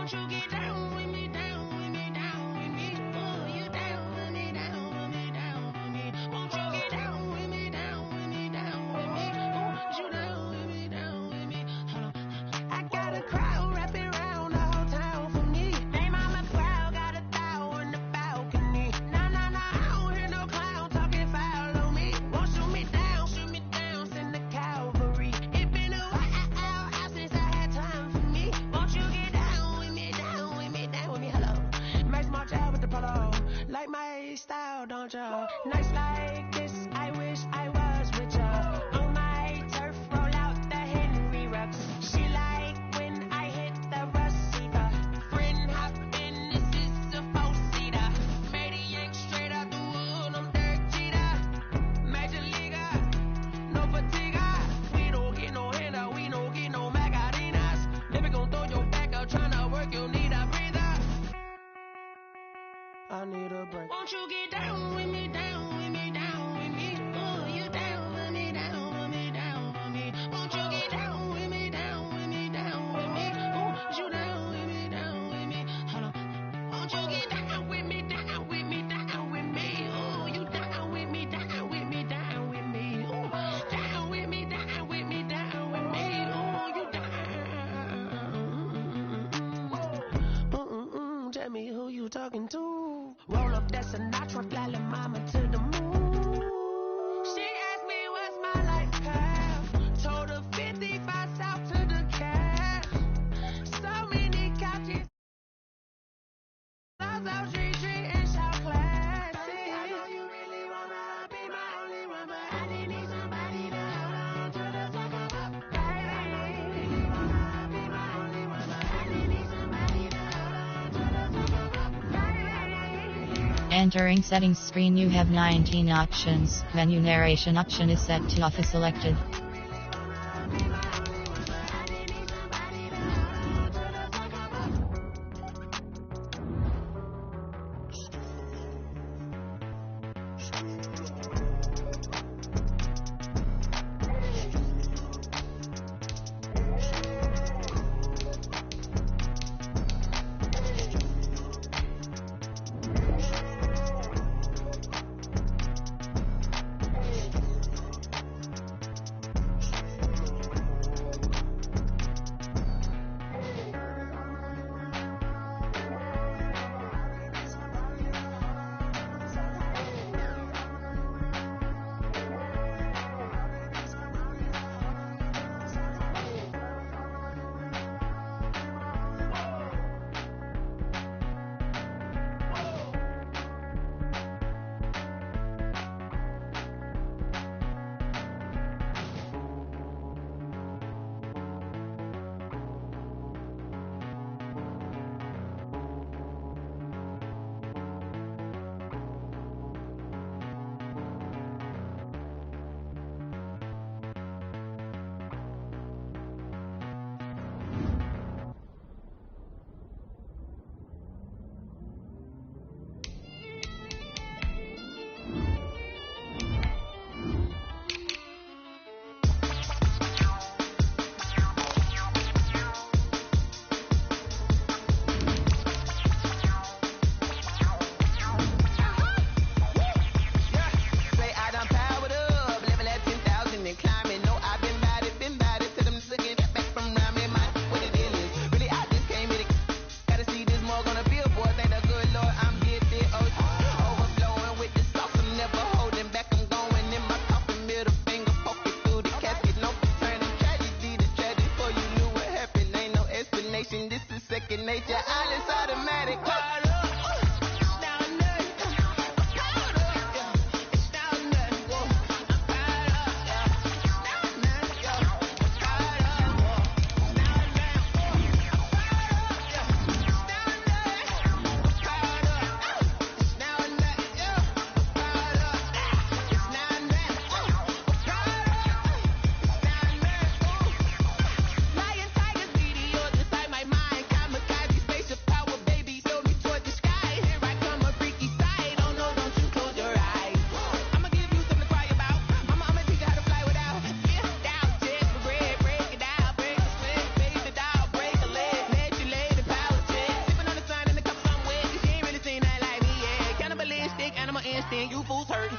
Won't you get down with me, down with me, down with me? Oh, you down with me, down with me, down with me. Won't you get down with me, down with me, down with me? Oh, you down with me, down with me? Hold on. I got a crowd wrapping around the whole town for me. They mama proud, got a thou on the balcony. Nah, nah, nah, I don't hear no clown talking foul on me. Won't shoot me down, send the cavalry. It been a while since I had time for me. Won't you get down with me, down with me, down with me? Hello. Max March out with the polo. Like my style, don't ya? Nights like this, I wish I was with ya. On my turf, roll out the Henry Rux. She like when I hit the receiver. Friend hop in, this is a four-seater. Maniac straight out the wood, I'm Derek Jeter. Major leaguer, no fatigue. We don't get no handout, we don't get no Macarinas. Never gon' throw your back out, tryna work, you need a breather. I need a break. Won't you get down with me, down with me, down with me? Oh, you down with me, down with me, down with me? Won't you get down with me, down with me, down with me? Oh, you down with me, down with me? Hold on. Won't you get down with me, down with me, down with me? Oh, you down with me, down with me, down with me? Oh, down with me, down with me, down with me? Oh, you down. Tell me who you talking to. Roll up that Sinatra, fly la mama to the moon. She asked me what's my life path. Told her 55 south to the cash. So many couches. South Street and South Class. I know you really wanna be my only one, but I didn't need somebody to hold on to the sucker up. I know you really wanna be my only one, but I didn't need somebody to hold on to the sucker up. Entering settings screen, you have 19 options. Menu narration option is set to auto selected.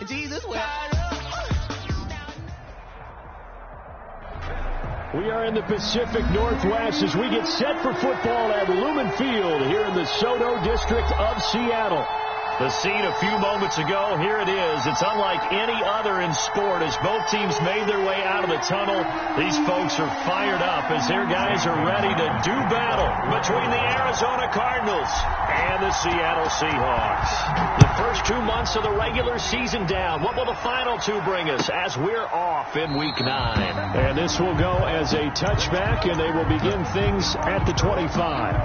Jesus wept. We are in the Pacific Northwest as we get set for football at Lumen Field here in the Soto district of Seattle. The scene a few moments ago, here it is. It's unlike any other in sport as both teams made their way out of the tunnel. These folks are fired up as their guys are ready to do battle between the Arizona Cardinals and the Seattle Seahawks. The first 2 months of the regular season down. What will the final two bring us as we're off in Week 9? And this will go as a touchback, and they will begin things at the 25.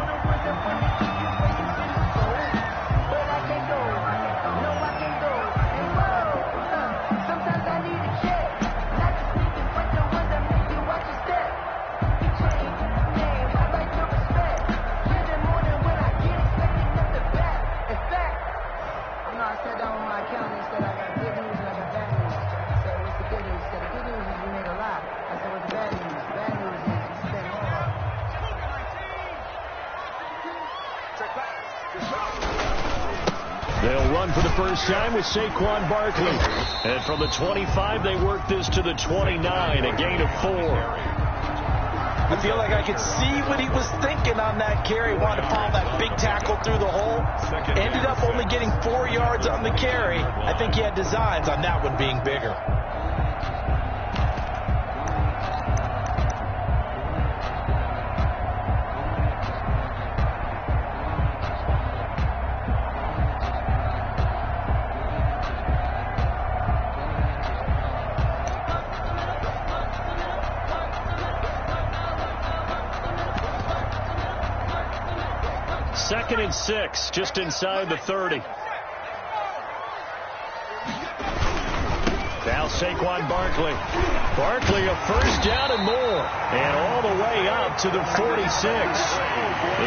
They'll run for the first time with Saquon Barkley. And from the 25, they work this to the 29, a gain of 4. I feel like I could see what he was thinking on that carry. Wanted to follow that big tackle through the hole. Ended up only getting 4 yards on the carry. I think he had designs on that one being bigger. Second and 6, just inside the 30. Now Saquon Barkley. Barkley a first down and more. And all the way up to the 46.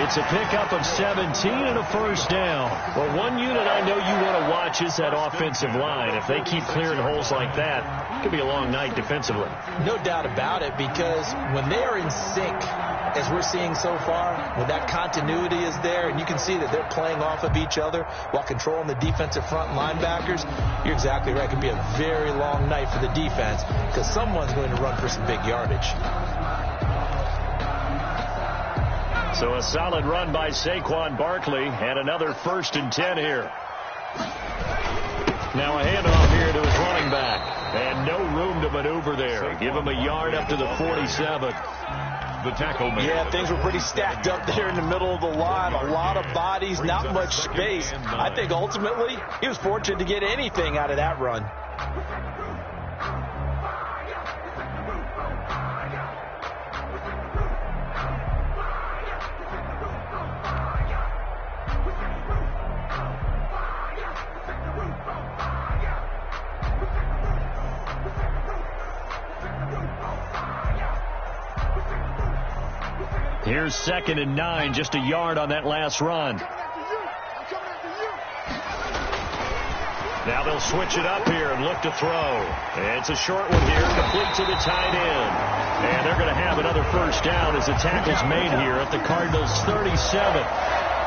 It's a pickup of 17 and a first down. Well, one unit I know you want to watch is that offensive line. If they keep clearing holes like that, it could be a long night defensively. No doubt about it, because when they are in sync, as we're seeing so far, when that continuity is there, and you can see that they're playing off of each other while controlling the defensive front linebackers, you're exactly right. It could be a very long night for the defense because someone's going to run for some big yardage. So a solid run by Saquon Barkley and another 1st and 10 here. Now a handoff here to his running back. And no room to maneuver there. Give him a yard up to the 47. The tackle man. Yeah, things were pretty stacked up there in the middle of the line. A lot of bodies, not much space. I think ultimately he was fortunate to get anything out of that run. Here's 2nd and 9, just a yard on that last run. Now they'll switch it up here and look to throw. And it's a short one here, complete to the tight end. And they're going to have another first down as the tackle's made here at the Cardinals' 37.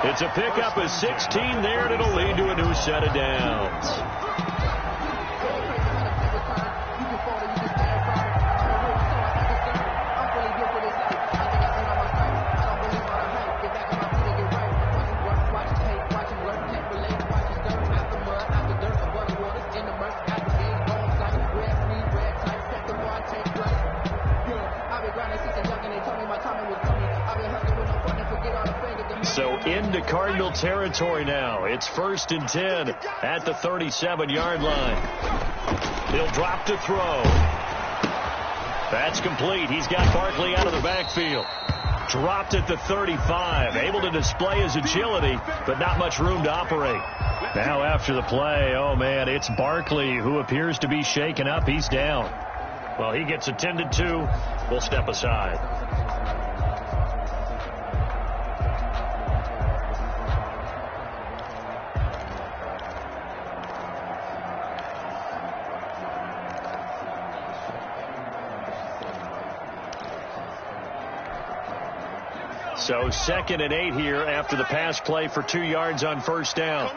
It's a pickup of 16 there, and it'll lead to a new set of downs. So into Cardinal territory now. It's 1st and 10 at the 37-yard line. He'll drop to throw. That's complete. He's got Barkley out of the backfield. Dropped at the 35. Able to display his agility, but not much room to operate. Now after the play, oh man, it's Barkley who appears to be shaken up. He's down. Well, he gets attended to. We'll step aside. So 2nd and 8 here after the pass play for 2 yards on first down.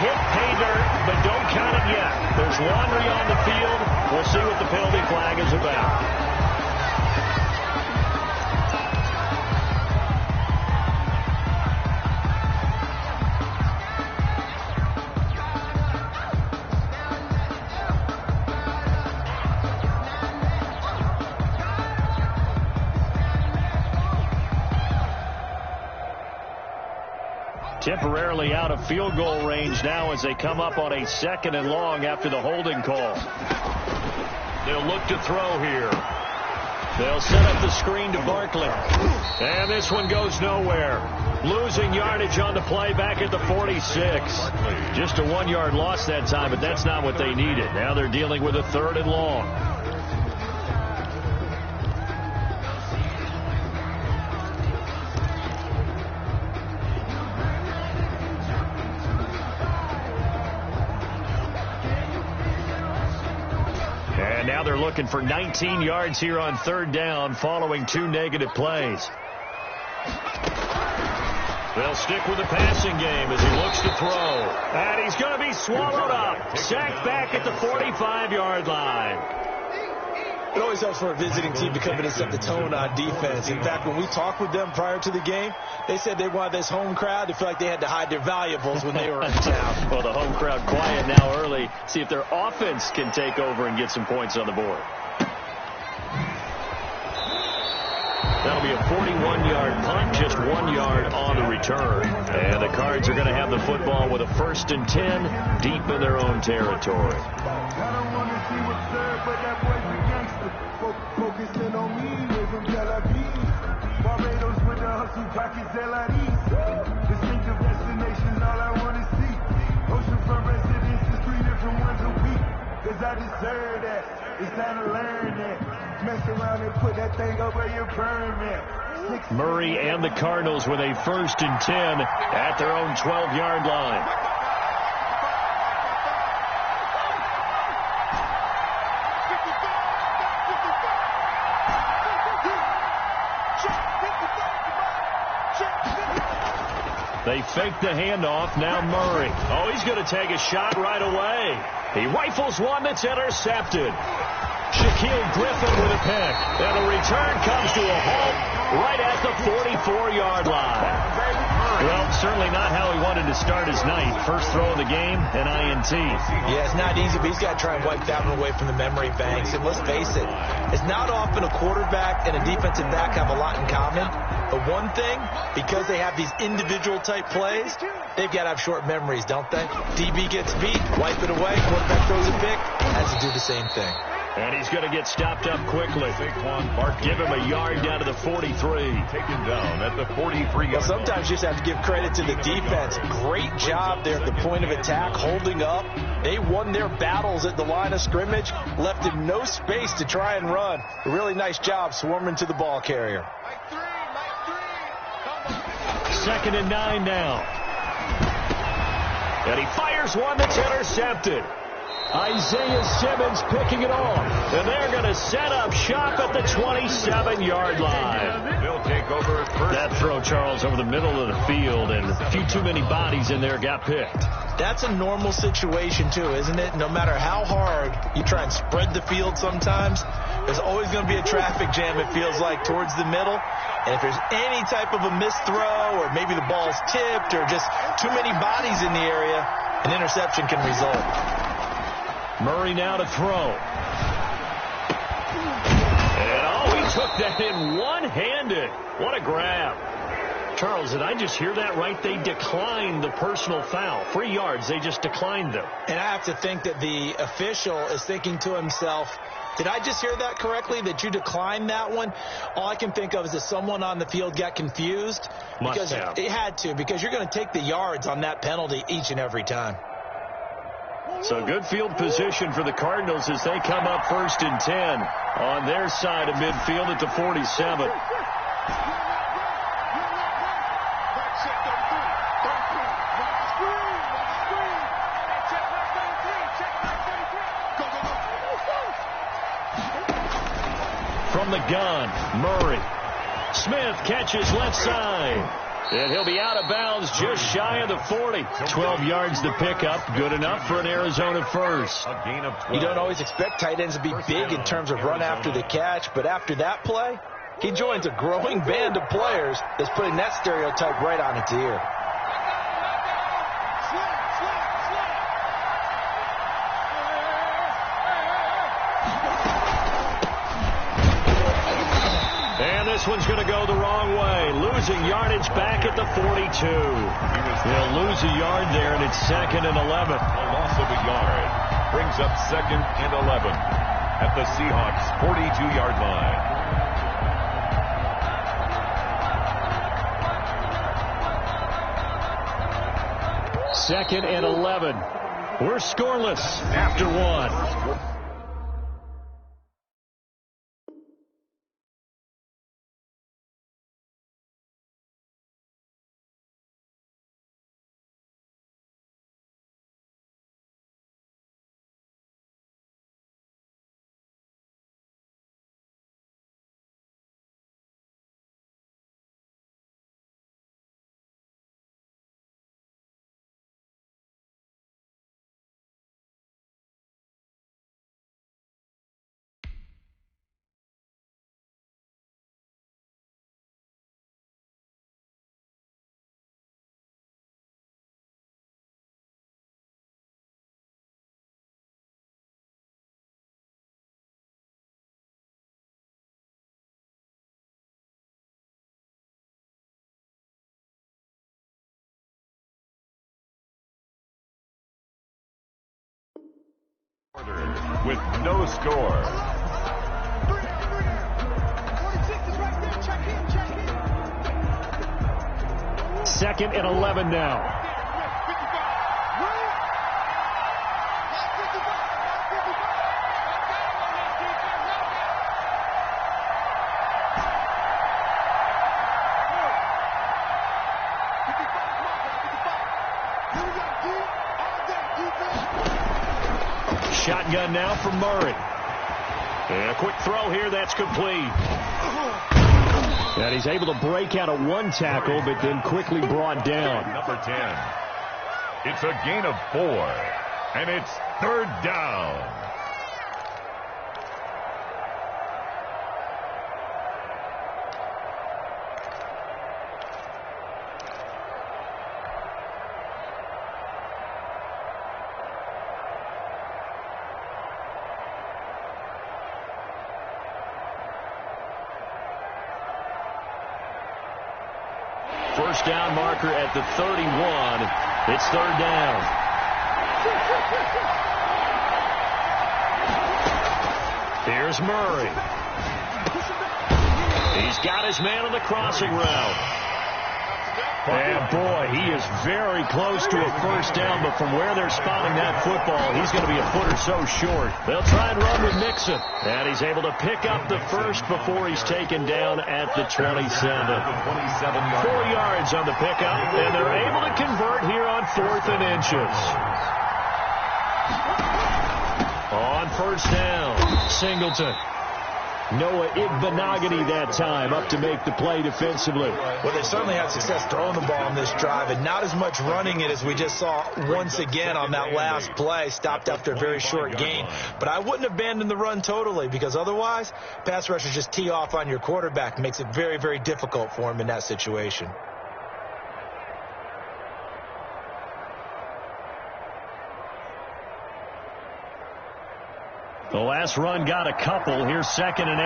hit pay dirt, but don't count it yet. There's laundry on the field. We'll see what the penalty flag is about. Temporarily out of field goal range now as they come up on a 2nd and long after the holding call. They'll look to throw here. They'll set up the screen to Barkley. And this one goes nowhere. Losing yardage on the play back at the 46. Just a 1-yard loss that time, but that's not what they needed. Now they're dealing with a 3rd and long. Now they're looking for 19 yards here on 3rd down following 2 negative plays. They'll stick with the passing game as he looks to throw. And he's going to be swallowed up. Sacked back at the 45-yard line. It always helps for a visiting team to come in and set the tone on defense. In fact, when we talked with them prior to the game, they said they wanted this home crowd to feel like they had to hide their valuables when they were in town. Well, the home crowd quiet now early. See if their offense can take over and get some points on the board. That'll be a 41-yard punt, just 1 yard on the return. And the Cards are going to have the football with a 1st and 10 deep in their own territory. Focusing on me, we're from Tel Aviv. Barbados with the hustle pockets, LID. Distinctive destination, all I want to see. Oceanfront residences, 3 different ones a week. Cause I deserve that. It's time to learn that. Mess around and put that thing over your permit. Murray and the Cardinals with a 1st and 10 at their own 12-yard line. They fake the handoff. Now Murray. Oh, he's going to take a shot right away. He rifles one that's intercepted. Shaquille Griffin with a pick. And the return comes to a halt right at the 44-yard line. Well, certainly not how he wanted to start his night. First throw of the game, an INT. Yeah, it's not easy, but he's got to try and wipe that one away from the memory banks. And let's face it, it's not often a quarterback and a defensive back have a lot in common. But one thing, because they have these individual type plays, they've got to have short memories, don't they? DB gets beat, wipe it away, quarterback throws a pick, has to do the same thing. And he's going to get stopped up quickly. Give him a yard down to the 43. Taken down at the 43. Well, sometimes you just have to give credit to the defense. Great job there at the point of attack, holding up. They won their battles at the line of scrimmage, left him no space to try and run. A really nice job swarming to the ball carrier. 2nd and 9 now. And he fires one that's intercepted. Isaiah Simmons picking it off. And they're going to set up shop at the 27-yard line. They'll take over at first. That throw, Charles, over the middle of the field, and a few too many bodies in there got picked. That's a normal situation, too, isn't it? No matter how hard you try and spread the field sometimes, there's always going to be a traffic jam, it feels like, towards the middle. And if there's any type of a missed throw, or maybe the ball's tipped, or just too many bodies in the area, an interception can result. Murray now to throw. And, he took that in one-handed. What a grab. Charles, did I just hear that right? They declined the personal foul. 3 yards, they just declined them. And I have to think that the official is thinking to himself, did I just hear that correctly, that you declined that one? All I can think of is that someone on the field got confused. Must have. It had to, because you're going to take the yards on that penalty each and every time. So good field position for the Cardinals as they come up 1st and 10 on their side of midfield at the 47. From the gun, Murray. Smith catches left side. And he'll be out of bounds just shy of the 40. 12 yards to pick up. Good enough for an Arizona first. You don't always expect tight ends to be big in terms of run after the catch, but after that play, he joins a growing band of players that's putting that stereotype right on its ear. And this one's going to go the wrong way. Losing yardage back at the 42. They'll lose a yard there, and it's 2nd and 11. A loss of a yard brings up 2nd and 11 at the Seahawks' 42-yard line. Second and 11. We're scoreless after one. With no score. Second and 11 now. Shotgun now from Murray. And a quick throw here, that's complete. And he's able to break out of one tackle, but then quickly brought down. Number 10. It's a gain of 4, and it's 3rd down. First down marker at the 31. It's 3rd down. Here's Murray. He's got his man on the crossing route. And boy, he is very close to a first down, but from where they're spotting that football, he's going to be a foot or so short. They'll try and run with Mixon. And he's able to pick up the first before he's taken down at the 27. 4 yards on the pickup, and they're able to convert here on 4th and inches. On first down, Singleton. Noah Igbenogany that time up to make the play defensively. Well, they certainly had success throwing the ball on this drive, and not as much running it as we just saw once again on that last play. Stopped after a very short gain. But I wouldn't abandon the run totally, because otherwise, pass rushers just tee off on your quarterback. Makes it very, very difficult for him in that situation. The last run got a couple. Here's 2nd and 8.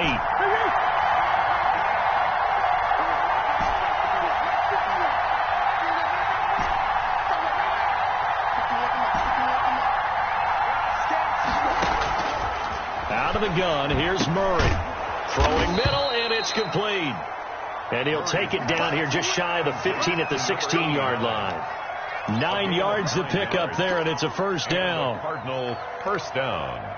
Out of the gun, here's Murray. Throwing middle, and it's complete. And he'll take it down here just shy of the 15 at the 16-yard line. 9 yards to pick up there, and it's a first down. Cardinal first down.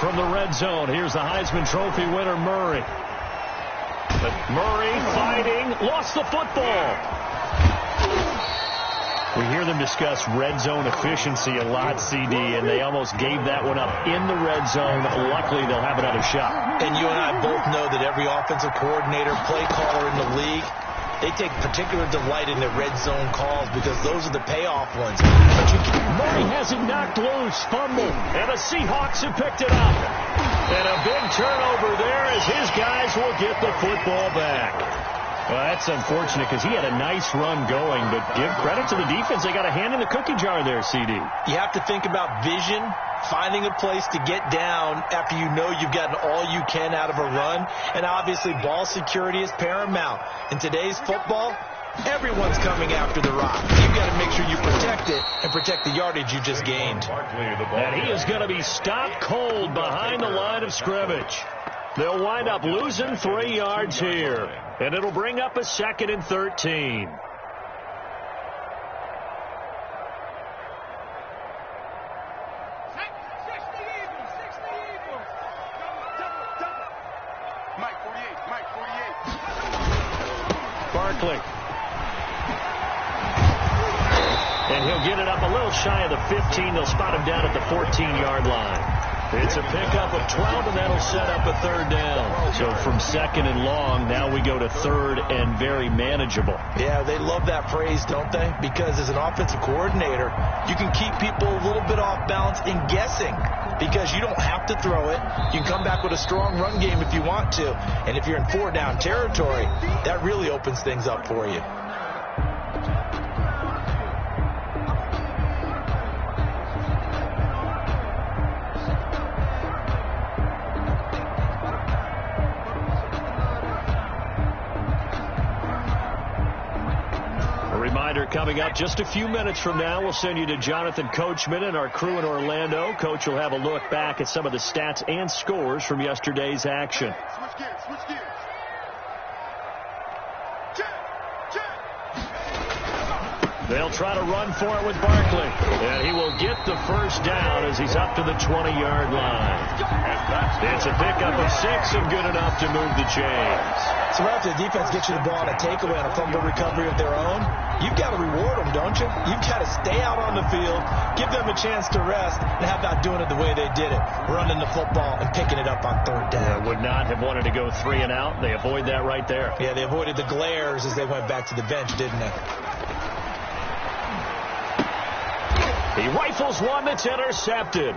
from the red zone. Here's the Heisman Trophy winner, Murray. But Murray fighting, lost the football. We hear them discuss red zone efficiency a lot, CD, and they almost gave that one up in the red zone. Luckily, they'll have another shot. And you and I both know that every offensive coordinator, play caller in the league, they take particular delight in their red zone calls because those are the payoff ones. But Murray has it knocked loose, fumble, and the Seahawks have picked it up. And a big turnover there as his guys will get the football back. Well, that's unfortunate because he had a nice run going, but give credit to the defense. They got a hand in the cookie jar there, CD. You have to think about vision, finding a place to get down after you know you've gotten all you can out of a run. And obviously, ball security is paramount. In today's football, everyone's coming after the rock. You've got to make sure you protect it and protect the yardage you just gained. And he is going to be stopped cold behind the line of scrimmage. They'll wind up losing 3 yards here. And it'll bring up a 2nd and 13. Barkley. And he'll get it up a little shy of the 15. They'll spot him down at the 14-yard line. It's a pickup of 12, and that'll set up a 3rd down. So from 2nd and long, now we go to 3rd and very manageable. Yeah, they love that phrase, don't they? Because as an offensive coordinator, you can keep people a little bit off balance in guessing because you don't have to throw it. You can come back with a strong run game if you want to. And if you're in 4-down territory, that really opens things up for you. Coming up just a few minutes from now, we'll send you to Jonathan Coachman and our crew in Orlando. Coach will have a look back at some of the stats and scores from yesterday's action. Switch gears. They'll try to run for it with Barkley. And he will get the 1st down as he's up to the 20-yard line. It's a pickup of 6 and good enough to move the chains. So after the defense gets you the ball on a takeaway on a fumble recovery of their own, you've got to reward them, don't you? You've got to stay out on the field, give them a chance to rest, and how about doing it the way they did it, running the football and picking it up on 3rd down. They would not have wanted to go 3 and out. They avoid that right there. Yeah, they avoided the glares as they went back to the bench, didn't they? He rifles one that's intercepted.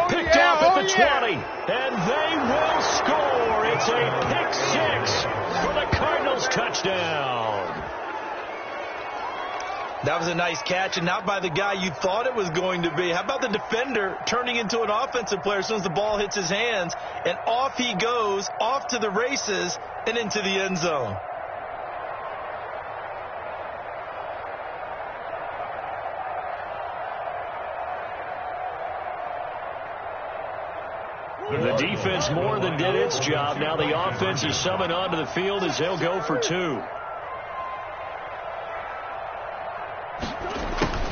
Picked off at the 20, and they will score. It's a pick 6 for the Cardinals touchdown. That was a nice catch, and not by the guy you thought it was going to be. How about the defender turning into an offensive player as soon as the ball hits his hands, and off he goes, off to the races, and into the end zone. The defense more than did its job. Now the offense is summoned onto the field as they'll go for 2.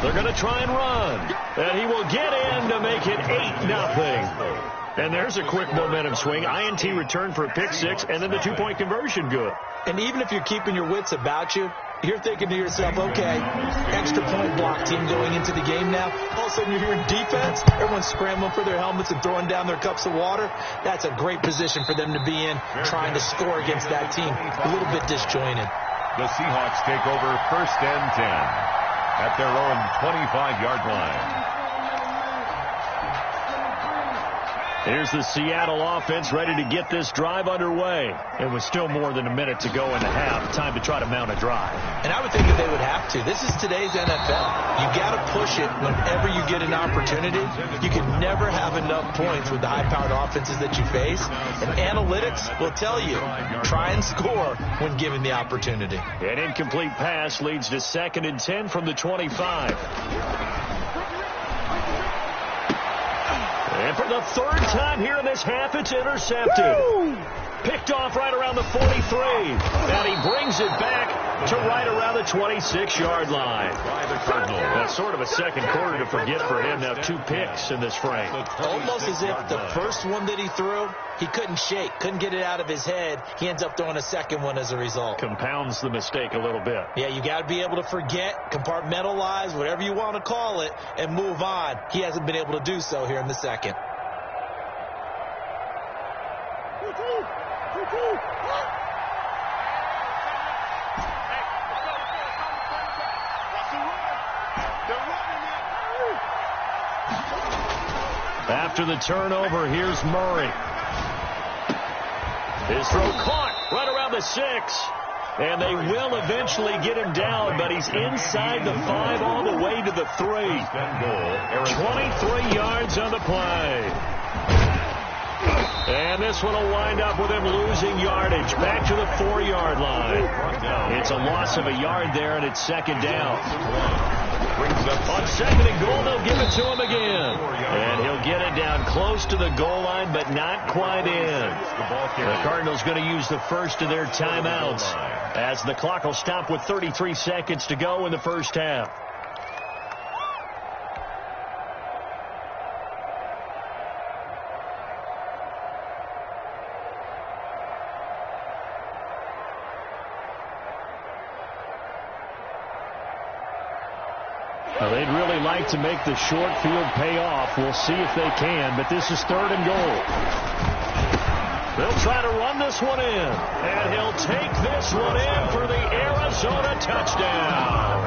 They're going to try and run. And he will get in to make it 8-0. And there's a quick momentum swing. INT return for a pick 6, and then the 2-point conversion good. And even if you're keeping your wits about you, you're thinking to yourself, okay, extra point block team going into the game now. All of a sudden you're hearing defense. Everyone's scrambling for their helmets and throwing down their cups of water. That's a great position for them to be in, trying to score against that team. A little bit disjointed. The Seahawks take over 1st and 10 at their own 25-yard line. Here's the Seattle offense ready to get this drive underway. And with still more than a minute to go in the half, time to try to mount a drive. And I would think that they would have to. This is today's NFL. You got to push it whenever you get an opportunity. You can never have enough points with the high-powered offenses that you face. And analytics will tell you, try and score when given the opportunity. An incomplete pass leads to 2nd and 10 from the 25. And for the 3rd time here in this half, it's intercepted. Picked off right around the 43. And he brings it back to right around the 26-yard line. That's sort of a second quarter to forget for him. Now 2 picks in this frame. Almost as if the first one that he threw, he couldn't shake, couldn't get it out of his head. He ends up throwing a second one as a result. Compounds the mistake a little bit. Yeah, you got to be able to forget, compartmentalize, whatever you want to call it, and move on. He hasn't been able to do so here in the second. After the turnover, here's Murray. His throw caught right around the 6. And they will eventually get him down, but he's inside the 5 all the way to the 3. 23 yards on the play. And this one will wind up with him losing yardage back to the 4-yard line. It's a loss of a yard there, and it's second down. On second and goal, they'll give it to him again. And he'll get it down close to the goal line, but not quite in. The Cardinals going to use the first of their timeouts as the clock will stop with 33 seconds to go in the first half. Well, they'd really like to make the short field pay off. We'll see if they can, but this is third and goal. They'll try to run this one in, and he'll take this one in for the Arizona touchdown.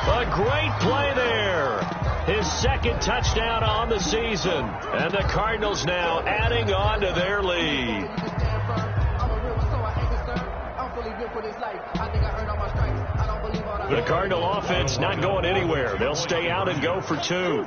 A great play there. His second touchdown on the season, and the Cardinals now adding on to their lead. The Cardinal offense not going anywhere. They'll stay out and go for 2.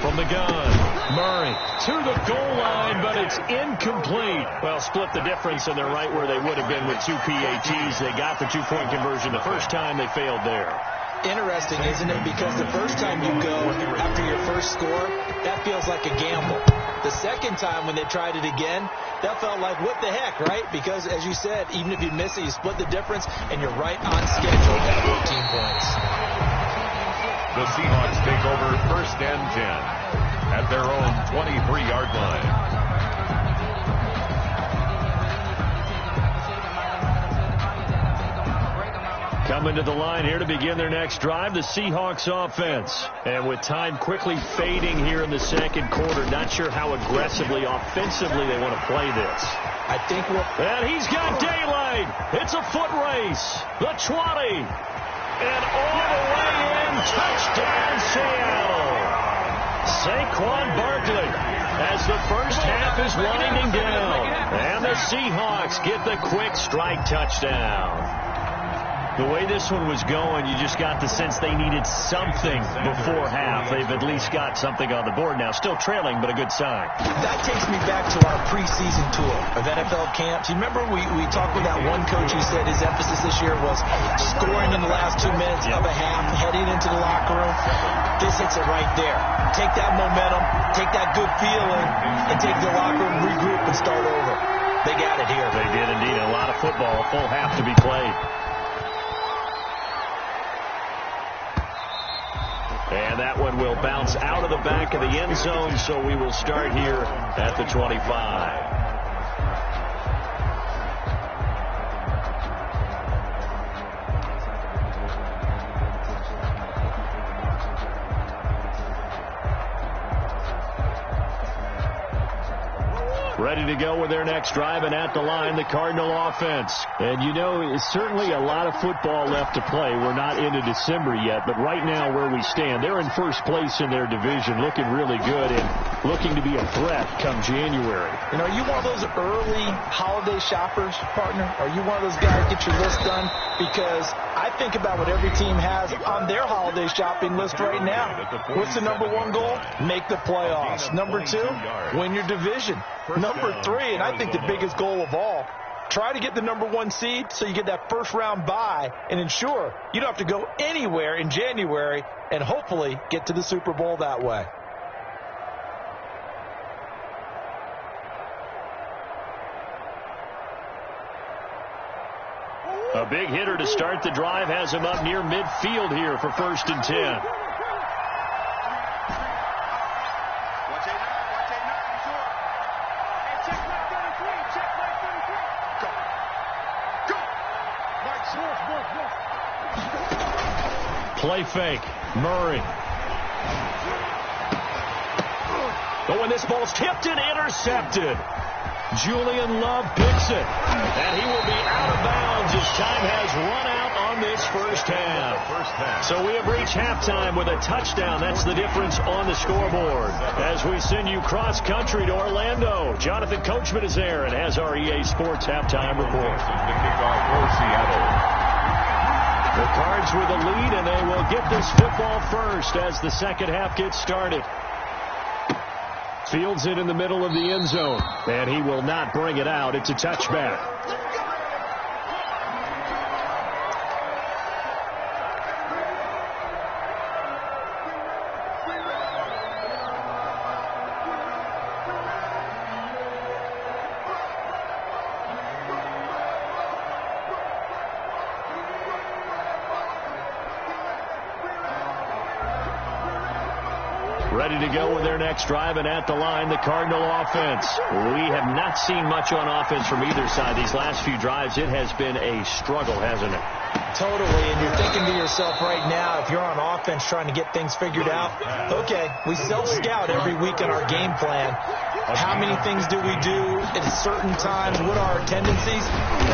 From the gun, Murray to the goal line, but it's incomplete. Well, split the difference, and they're right where they would have been with 2 PATs. They got the 2-point conversion the first time. They failed there. Interesting, isn't it? Because the first time you go after your first score, that feels like a gamble. The second time when they tried it again, that felt like, what the heck, right? Because, as you said, even if you miss it, you split the difference, and you're right on schedule at 14 points. The Seahawks take over first and 10 at their own 23-yard line. Coming to the line here to begin their next drive, the Seahawks offense. And with time quickly fading here in the second quarter, not sure how aggressively, offensively they want to play this. I think and he's got daylight. It's a foot race. The 20. And all the way in. Touchdown, Seattle. Saquon Barkley as the first half is winding down. And the Seahawks get the quick strike touchdown. The way this one was going, you just got the sense they needed something before half. They've at least got something on the board now. Still trailing, but a good sign. That takes me back to our preseason tour of NFL camps. You remember we talked with that one coach who said his emphasis this year was scoring in the last 2 minutes of a half, heading into the locker room. This hits it right there. Take that momentum, take that good feeling, and take the locker room, regroup, and start over. They got it here. They did indeed. A lot of football, full half to be played. And that one will bounce out of the back of the end zone, so we will start here at the 25. Ready to go with their next drive, and at the line, the Cardinal offense. And, you know, it's certainly a lot of football left to play. We're not into December yet, but right now where we stand, they're in first place in their division, looking really good and looking to be a threat come January. You know, are you one of those early holiday shoppers, partner? Are you one of those guys get your list done? Because I think about what every team has on their holiday shopping list right now. What's the number 1 goal? Make the playoffs. Number 2, win your division. Number 3, and I think the biggest goal of all, try to get the number 1 seed so you get that first round bye and ensure you don't have to go anywhere in January and hopefully get to the Super Bowl that way. big hitter to start the drive has him up near midfield here for 1st and 10. Play fake. Murray. Oh, and this ball's tipped and intercepted. Julian Love picks it. And he will be out of bounds as time has run out on this first half. So we have reached halftime with a touchdown. That's the difference on the scoreboard. As we send you cross-country to Orlando, Jonathan Coachman is there and has our EA Sports halftime report. The kickoff for Seattle. The Cards with the lead, and they will get this football first as the second half gets started. Fields it in the middle of the end zone, and he will not bring it out. It's a touchback. Ready to go with their next drive, and at the line, the Cardinal offense. We have not seen much on offense from either side. These last few drives, it has been a struggle, hasn't it? Totally, and you're thinking to yourself right now, if you're on offense trying to get things figured out, okay, we self-scout every week in our game plan. How many things do we do at certain times? What are our tendencies?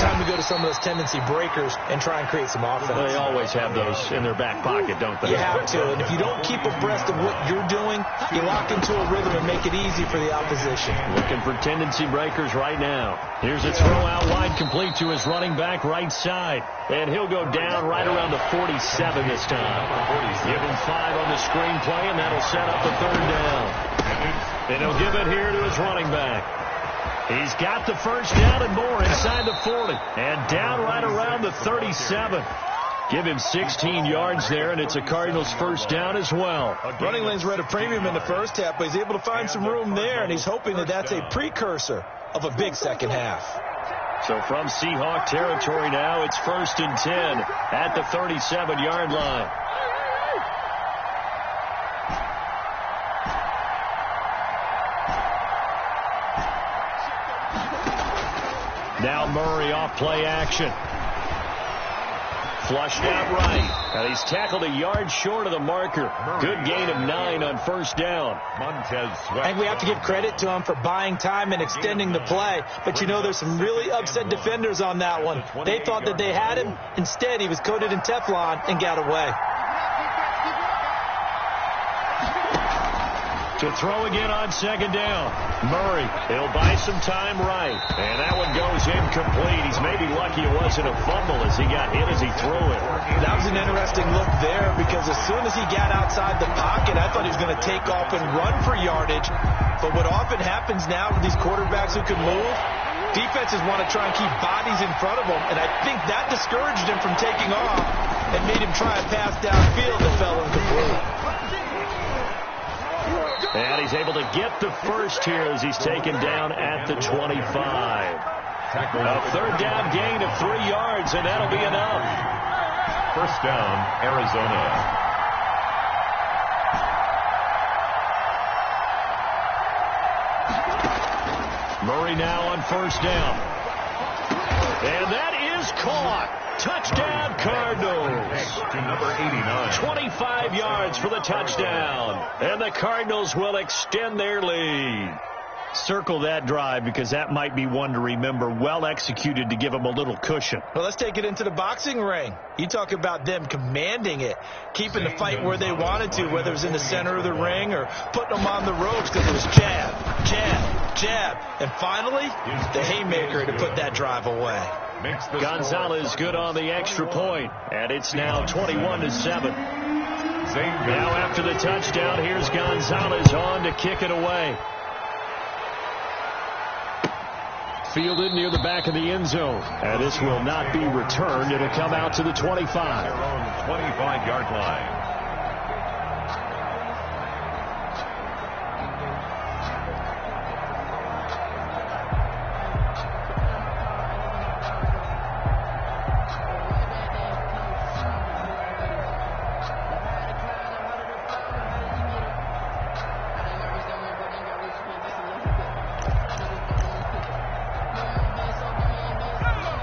Time to go to some of those tendency breakers and try and create some offense. They always have those in their back pocket, don't they? You have to, and if you don't keep abreast of what you're doing, you lock into a rhythm and make it easy for the opposition. Looking for tendency breakers right now. Here's a throw out wide, complete to his running back right side. And he'll go down right around the 47 this time. Give him 5 on the screenplay, and that'll set up the 3rd down. And he'll give it here to his running back. He's got the first down and more inside the 40. And down right around the 37. Give him 16 yards there, and it's a Cardinals first down as well. Running lanes were at a premium in the first half, but he's able to find some room there, and he's hoping that that's a precursor of a big second half. So from Seahawk territory now, it's 1st and 10 at the 37-yard line. Now Murray off play action. Flushed out right. And he's tackled a yard short of the marker. Good gain of 9 on first down. I think we have to give credit to him for buying time and extending the play. But, you know, there's some really upset defenders on that one. They thought that they had him. Instead, he was coated in Teflon and got away. To throw again on second down. Murray, he'll buy some time right. And that one goes incomplete. He's maybe lucky it wasn't a fumble as he got hit as he threw it. That was an interesting look there because as soon as he got outside the pocket, I thought he was going to take off and run for yardage. But what often happens now with these quarterbacks who can move, defenses want to try and keep bodies in front of them. And I think that discouraged him from taking off and made him try a pass downfield that fell incomplete. And he's able to get the first here as he's taken down at the 25. A 3rd down gain of 3 yards, and that'll be enough. First down, Arizona. Murray now on first down. And that is caught. Touchdown, Cardinals. To number 89. 25 yards for the touchdown. And the Cardinals will extend their lead. Circle that drive because that might be one to remember. Well executed to give them a little cushion. Well, let's take it into the boxing ring. You talk about them commanding it, keeping the fight where they wanted to, whether it was in the center of the ring or putting them on the ropes because it was jab, jab, jab. And finally, the haymaker to put that drive away. Gonzalez good on the extra point, and it's now 21-7. Now after the touchdown, here's Gonzalez on to kick it away. Fielded near the back of the end zone, and this will not be returned. It'll come out to the 25. Their own 25-yard line.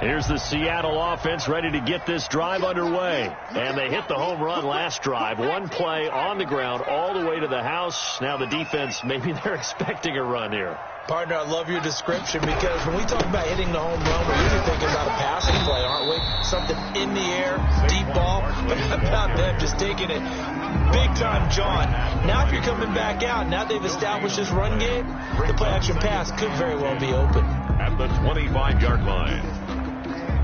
Here's the Seattle offense ready to get this drive underway. And they hit the home run last drive. One play on the ground all the way to the house. Now the defense, maybe they're expecting a run here. Partner, I love your description because when we talk about hitting the home run, we're usually thinking about a passing play, aren't we? Something in the air, deep ball. But how about them just taking it big time, John? Now if you're coming back out, now they've established this run game, the play-action pass could very well be open. At the 25-yard line.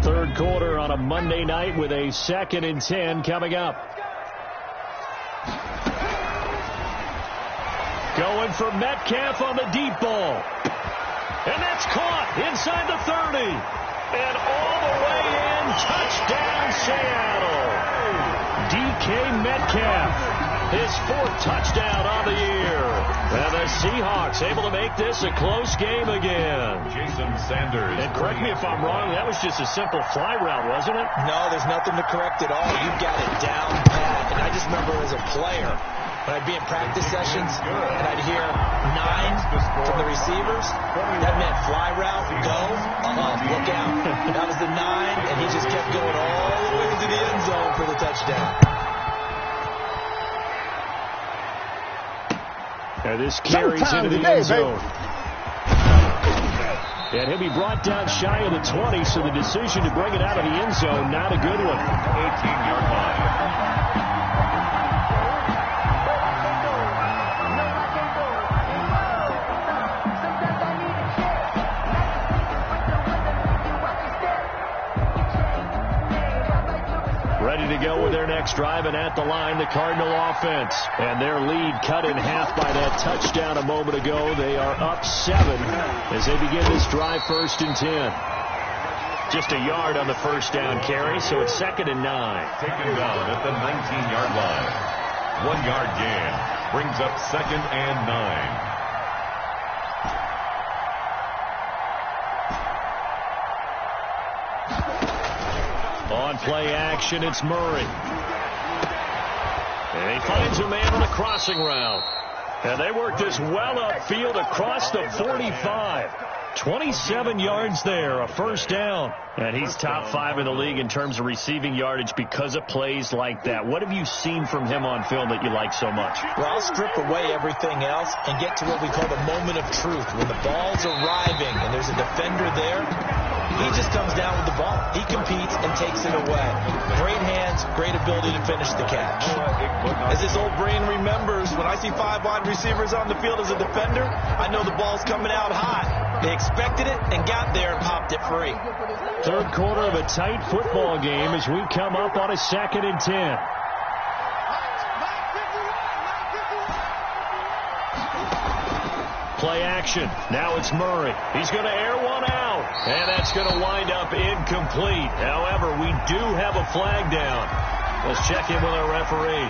Third quarter on a Monday night with a 2nd and 10 coming up. Going for Metcalf on the deep ball. And that's caught inside the 30. And all the way in, touchdown Seattle. DK Metcalf, his 4th touchdown on the year. And the Seahawks able to make this a close game again. Jason Sanders. And correct me if I'm wrong, that was just a simple fly route, wasn't it? No, there's nothing to correct at all. You've got it down pat. And I just remember as a player, when I'd be in practice sessions and I'd hear 9 from the receivers, that meant fly route, go, look out. That was the 9, and he just kept going all the way to the end zone for the touchdown. And this carries into the end zone. And he'll be brought down shy of the 20, so the decision to bring it out of the end zone, not a good one. 18-yard line. Ready to go with their next drive, and at the line, the Cardinal offense. And their lead cut in half by that touchdown a moment ago. They are up 7 as they begin this drive, 1st and 10. Just a yard on the first down carry, so it's 2nd and 9. Taken down at the 19-yard line. 1-yard gain brings up 2nd and 9. On play action, it's Murray. And he finds a man on a crossing route. And they work this well upfield across the 45. 27 yards there, a first down. And he's top 5 in the league in terms of receiving yardage because of plays like that. What have you seen from him on film that you like so much? Well, I'll strip away everything else and get to what we call the moment of truth. When the ball's arriving and there's a defender there, he just comes down with the ball. He competes and takes it away. Great hands, great ability to finish the catch. As his old brain remembers, when I see 5 wide receivers on the field as a defender, I know the ball's coming out hot. They expected it and got there and popped it free. Third quarter of a tight football game as we come up on a 2nd and 10. Play action. Now it's Murray. He's going to air one out. And that's going to wind up incomplete. However, we do have a flag down. Let's check in with our referee.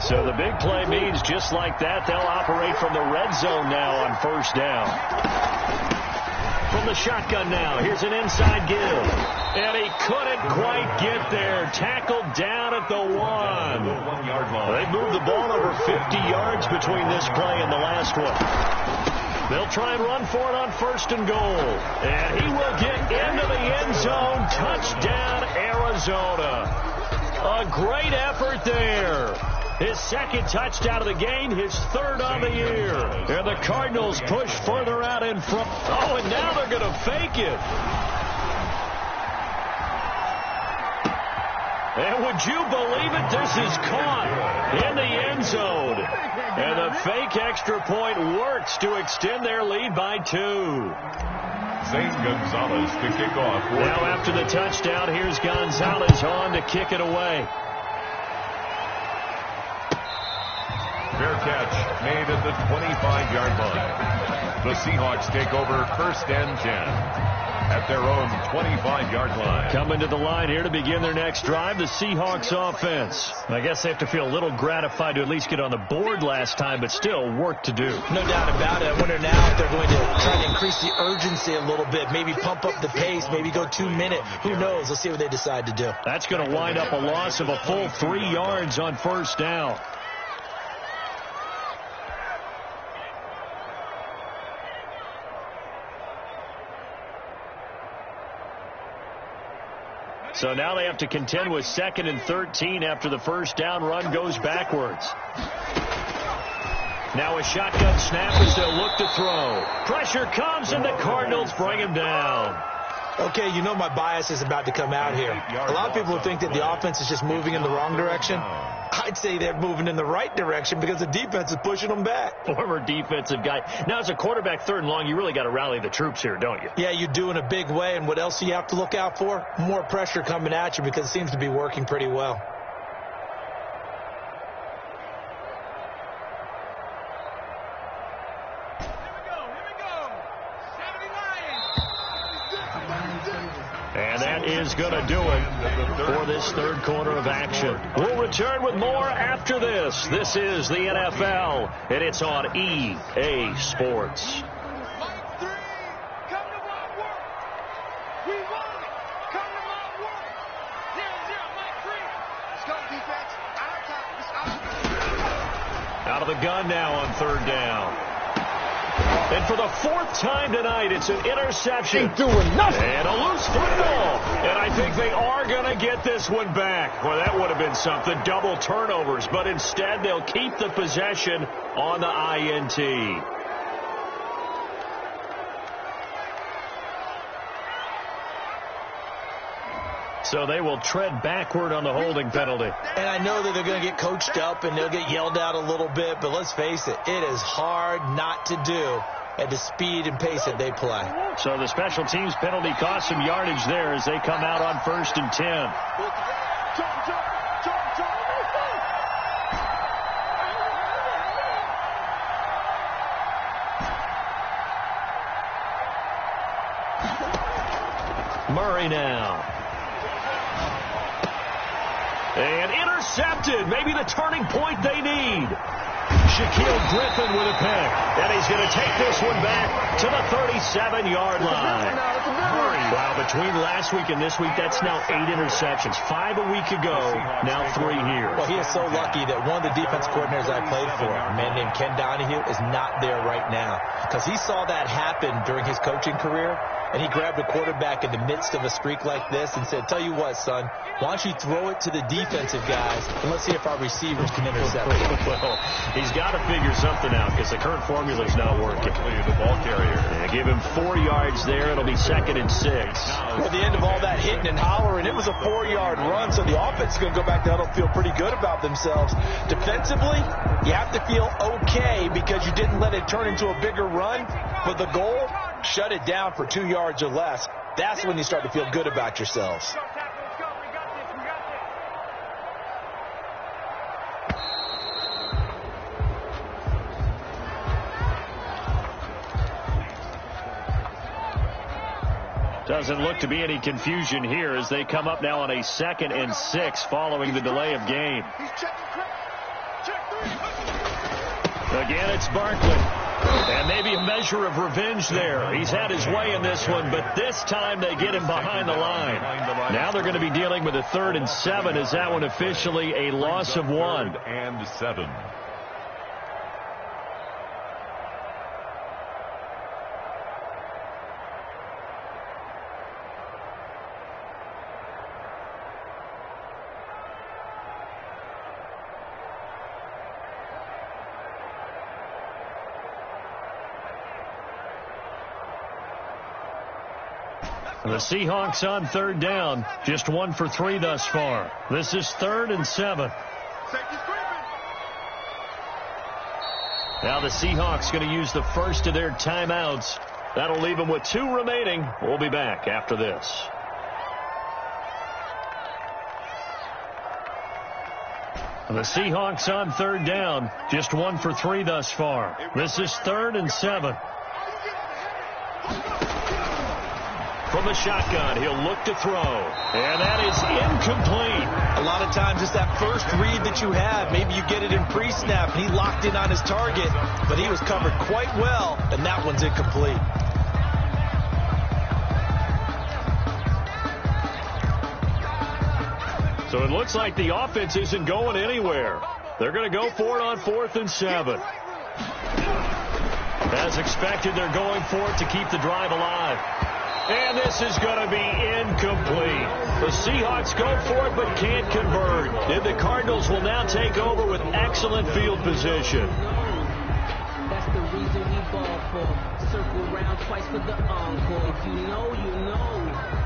So the big play means just like that, they'll operate from the red zone now on first down. From the shotgun now, here's an inside give. And he couldn't quite get there. Tackled down at the 1. They moved the ball over 50 yards between this play and the last one. They'll try and run for it on 1st and goal. And he will get into the end zone. Touchdown, Arizona. A great effort there. His 2nd touchdown of the game, his 3rd on the year. And the Cardinals push further out in front. Oh, and now they're going to fake it. And would you believe it? This is caught in the end zone. And the fake extra point works to extend their lead by 2. Zane Gonzalez to kick off. Now after the touchdown, here's Gonzalez on to kick it away. Fair catch made at the 25-yard line. The Seahawks take over 1st and 10. at their own 25-yard line. Coming to the line here to begin their next drive, the Seahawks offense. I guess they have to feel a little gratified to at least get on the board last time, but still work to do. No doubt about it. I wonder now if they're going to try to increase the urgency a little bit, maybe pump up the pace, maybe go 2 minute. Who knows? Let's see what they decide to do. That's going to wind up a loss of a full 3 yards on first down. So now they have to contend with 2nd and 13 after the first down run goes backwards. Now a shotgun snap as they'll look to throw. Pressure comes and the Cardinals bring him down. Okay, you know my bias is about to come out here. A lot of people would think that the offense is just moving in the wrong direction. I'd say they're moving in the right direction because the defense is pushing them back. Former defensive guy. Now, as a quarterback 3rd and long, you really got to rally the troops here, don't you? Yeah, you do in a big way. And what else do you have to look out for? More pressure coming at you because it seems to be working pretty well. And that is going to do it for this 3rd quarter of action. We'll return with more after this. This is the NFL, and it's on EA Sports. Out of the gun now on 3rd down. And for the 4th time tonight, it's an interception. Ain't doing nothing. And a loose football. And I think they are going to get this one back. Well, that would have been something. Double turnovers. But instead, they'll keep the possession on the INT. So they will tread backward on the holding penalty. And I know that they're going to get coached up and they'll get yelled at a little bit, but let's face it, it is hard not to do at the speed and pace that they play. So the special teams penalty cost some yardage there as they come out on 1st and 10. Murray now. And intercepted. Maybe the turning point they need. Shaquille Griffin with a pick. And he's going to take this one back to the 37-yard line. Wow, between last week and this week, that's now 8 interceptions. 5 a week ago, now 3 here. Well, he is so lucky that one of the defense coordinators I played for, a man named Ken Donahue, is not there right now. Because he saw that happen during his coaching career, and he grabbed a quarterback in the midst of a streak like this and said, tell you what, son, why don't you throw it to the defensive guys, and let's see if our receivers can intercept it. Well, he's got to figure something out because the current formula is not working. The ball carrier. Yeah, give him 4 yards there. It'll be 2nd and 6. At the end of all that hitting and hollering, it was a 4-yard run, so the offense is going to go back down and feel pretty good about themselves. Defensively, you have to feel okay because you didn't let it turn into a bigger run, but the goal, shut it down for 2 yards or less. That's when you start to feel good about yourselves. Doesn't look to be any confusion here as they come up now on a 2nd and 6 following the delay of game. Again, it's Barkley. And maybe a measure of revenge there. He's had his way in this one, but this time they get him behind the line. Now they're going to be dealing with a 3rd and 7. Is that one officially a loss of 1? 3rd and 7. The Seahawks on 3rd down. Just 1 for 3 thus far. This is 3rd and 7. Now the Seahawks going to use the first of their timeouts. That'll leave them with 2 remaining. We'll be back after this. The Seahawks on 3rd down. Just 1 for 3 thus far. This is 3rd and 7. From the shotgun. He'll look to throw. And that is incomplete. A lot of times it's that first read that you have. Maybe you get it in pre-snap, and he locked in on his target, but he was covered quite well, and that one's incomplete. So it looks like the offense isn't going anywhere. They're going to go for it on 4th and 7. As expected, they're going for it to keep the drive alive. And this is going to be incomplete. The Seahawks go for it but can't convert. And the Cardinals will now take over with excellent field position. That's the reason we ball for. Circle around twice for the encore. If you know, you know.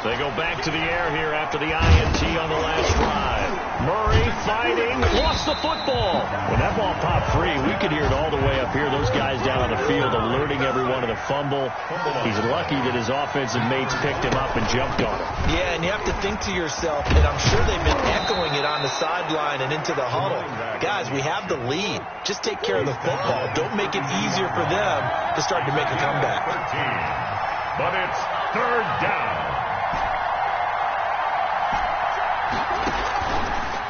They go back to the air here after the INT on the last drive. Murray fighting, lost the football. When that ball popped free, we could hear it all the way up here. Those guys down on the field alerting everyone of the fumble. He's lucky that his offensive mates picked him up and jumped on him. Yeah, and you have to think to yourself, and I'm sure they've been echoing it on the sideline and into the huddle. Guys, we have the lead. Just take care of the football. Don't make it easier for them to start to make a comeback. But it's 3rd down.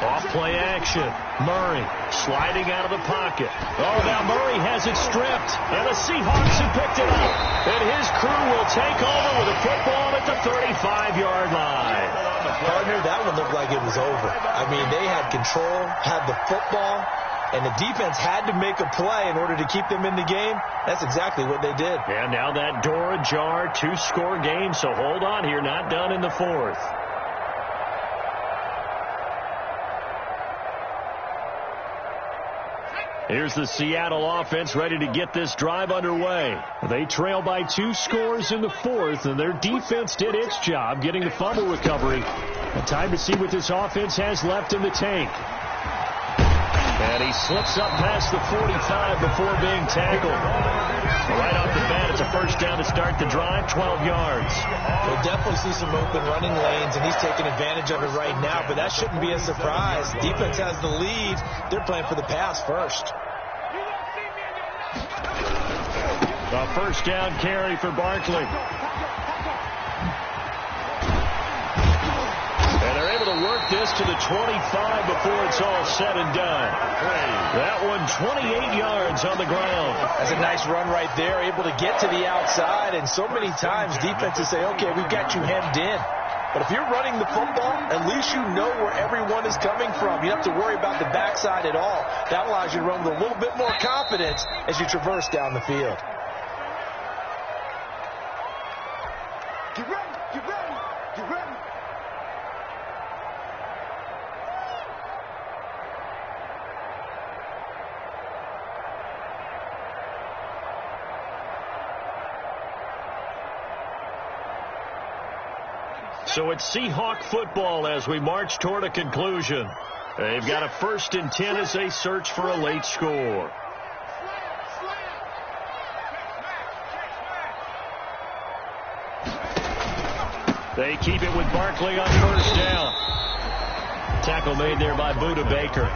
Off-play action. Murray sliding out of the pocket. Oh, now Murray has it stripped. And the Seahawks have picked it up. And his crew will take over with a football at the 35-yard line. Partner, that one looked like it was over. I mean, they had control, had the football, and the defense had to make a play in order to keep them in the game. That's exactly what they did. And now that door ajar, 2-score game, so hold on here, not done in the 4th. Here's the Seattle offense ready to get this drive underway. They trail by 2 scores in the 4th, and their defense did its job getting the fumble recovery. And time to see what this offense has left in the tank. And he slips up past the 45 before being tackled. Right off the bat, it's a first down to start the drive, 12 yards. We'll definitely see some open running lanes, and he's taking advantage of it right now, but that shouldn't be a surprise. Defense has the lead. They're playing for the pass first. A first down carry for Barkley. And they're able to work this to the 25 before it's all said and done. That one 28 yards on the ground. That's a nice run right there, able to get to the outside, and so many times defenses say, okay, we've got you hemmed in. But if you're running the football, at least you know where everyone is coming from. You don't have to worry about the backside at all. That allows you to run with a little bit more confidence as you traverse down the field. Get ready, get ready, get ready. So it's Seahawk football as we march toward a conclusion. They've got a 1st and 10 as they search for a late score. They keep it with Barkley on first down. Tackle made there by Buda Baker.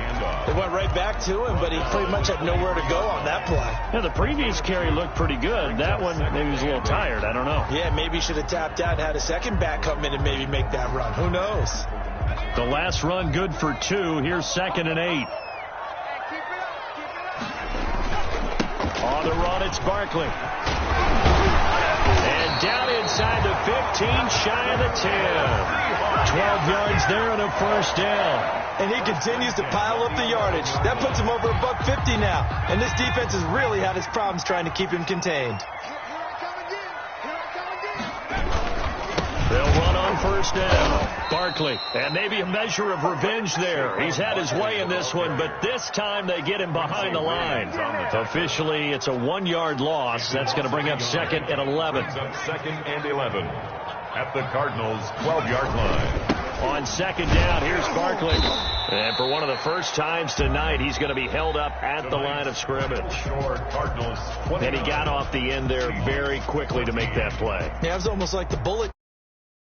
They went right back to him, but he pretty much had nowhere to go on that play. Yeah, the previous carry looked pretty good. That one, maybe he was a little tired. I don't know. Yeah, maybe he should have tapped out and had a second back come in and maybe make that run. Who knows? The last run good for 2. Here's 2nd and 8. On the run, it's Barkley. And down inside the 15, shy of the 10. 12 yards there and a first down. And he continues to pile up the yardage. That puts him over $150 now. And this defense has really had its problems trying to keep him contained. They'll run on first down. Barkley, and maybe a measure of revenge there. He's had his way in this one, but this time they get him behind the line. Officially, it's a 1-yard loss. That's going to bring up 2nd and 11. 2nd and 11 at the Cardinals' 12-yard line. On 2nd down, here's Barkley. And for one of the first times tonight, he's going to be held up at the line of scrimmage. And he got off the end there very quickly to make that play. Yeah, it was almost like the bullet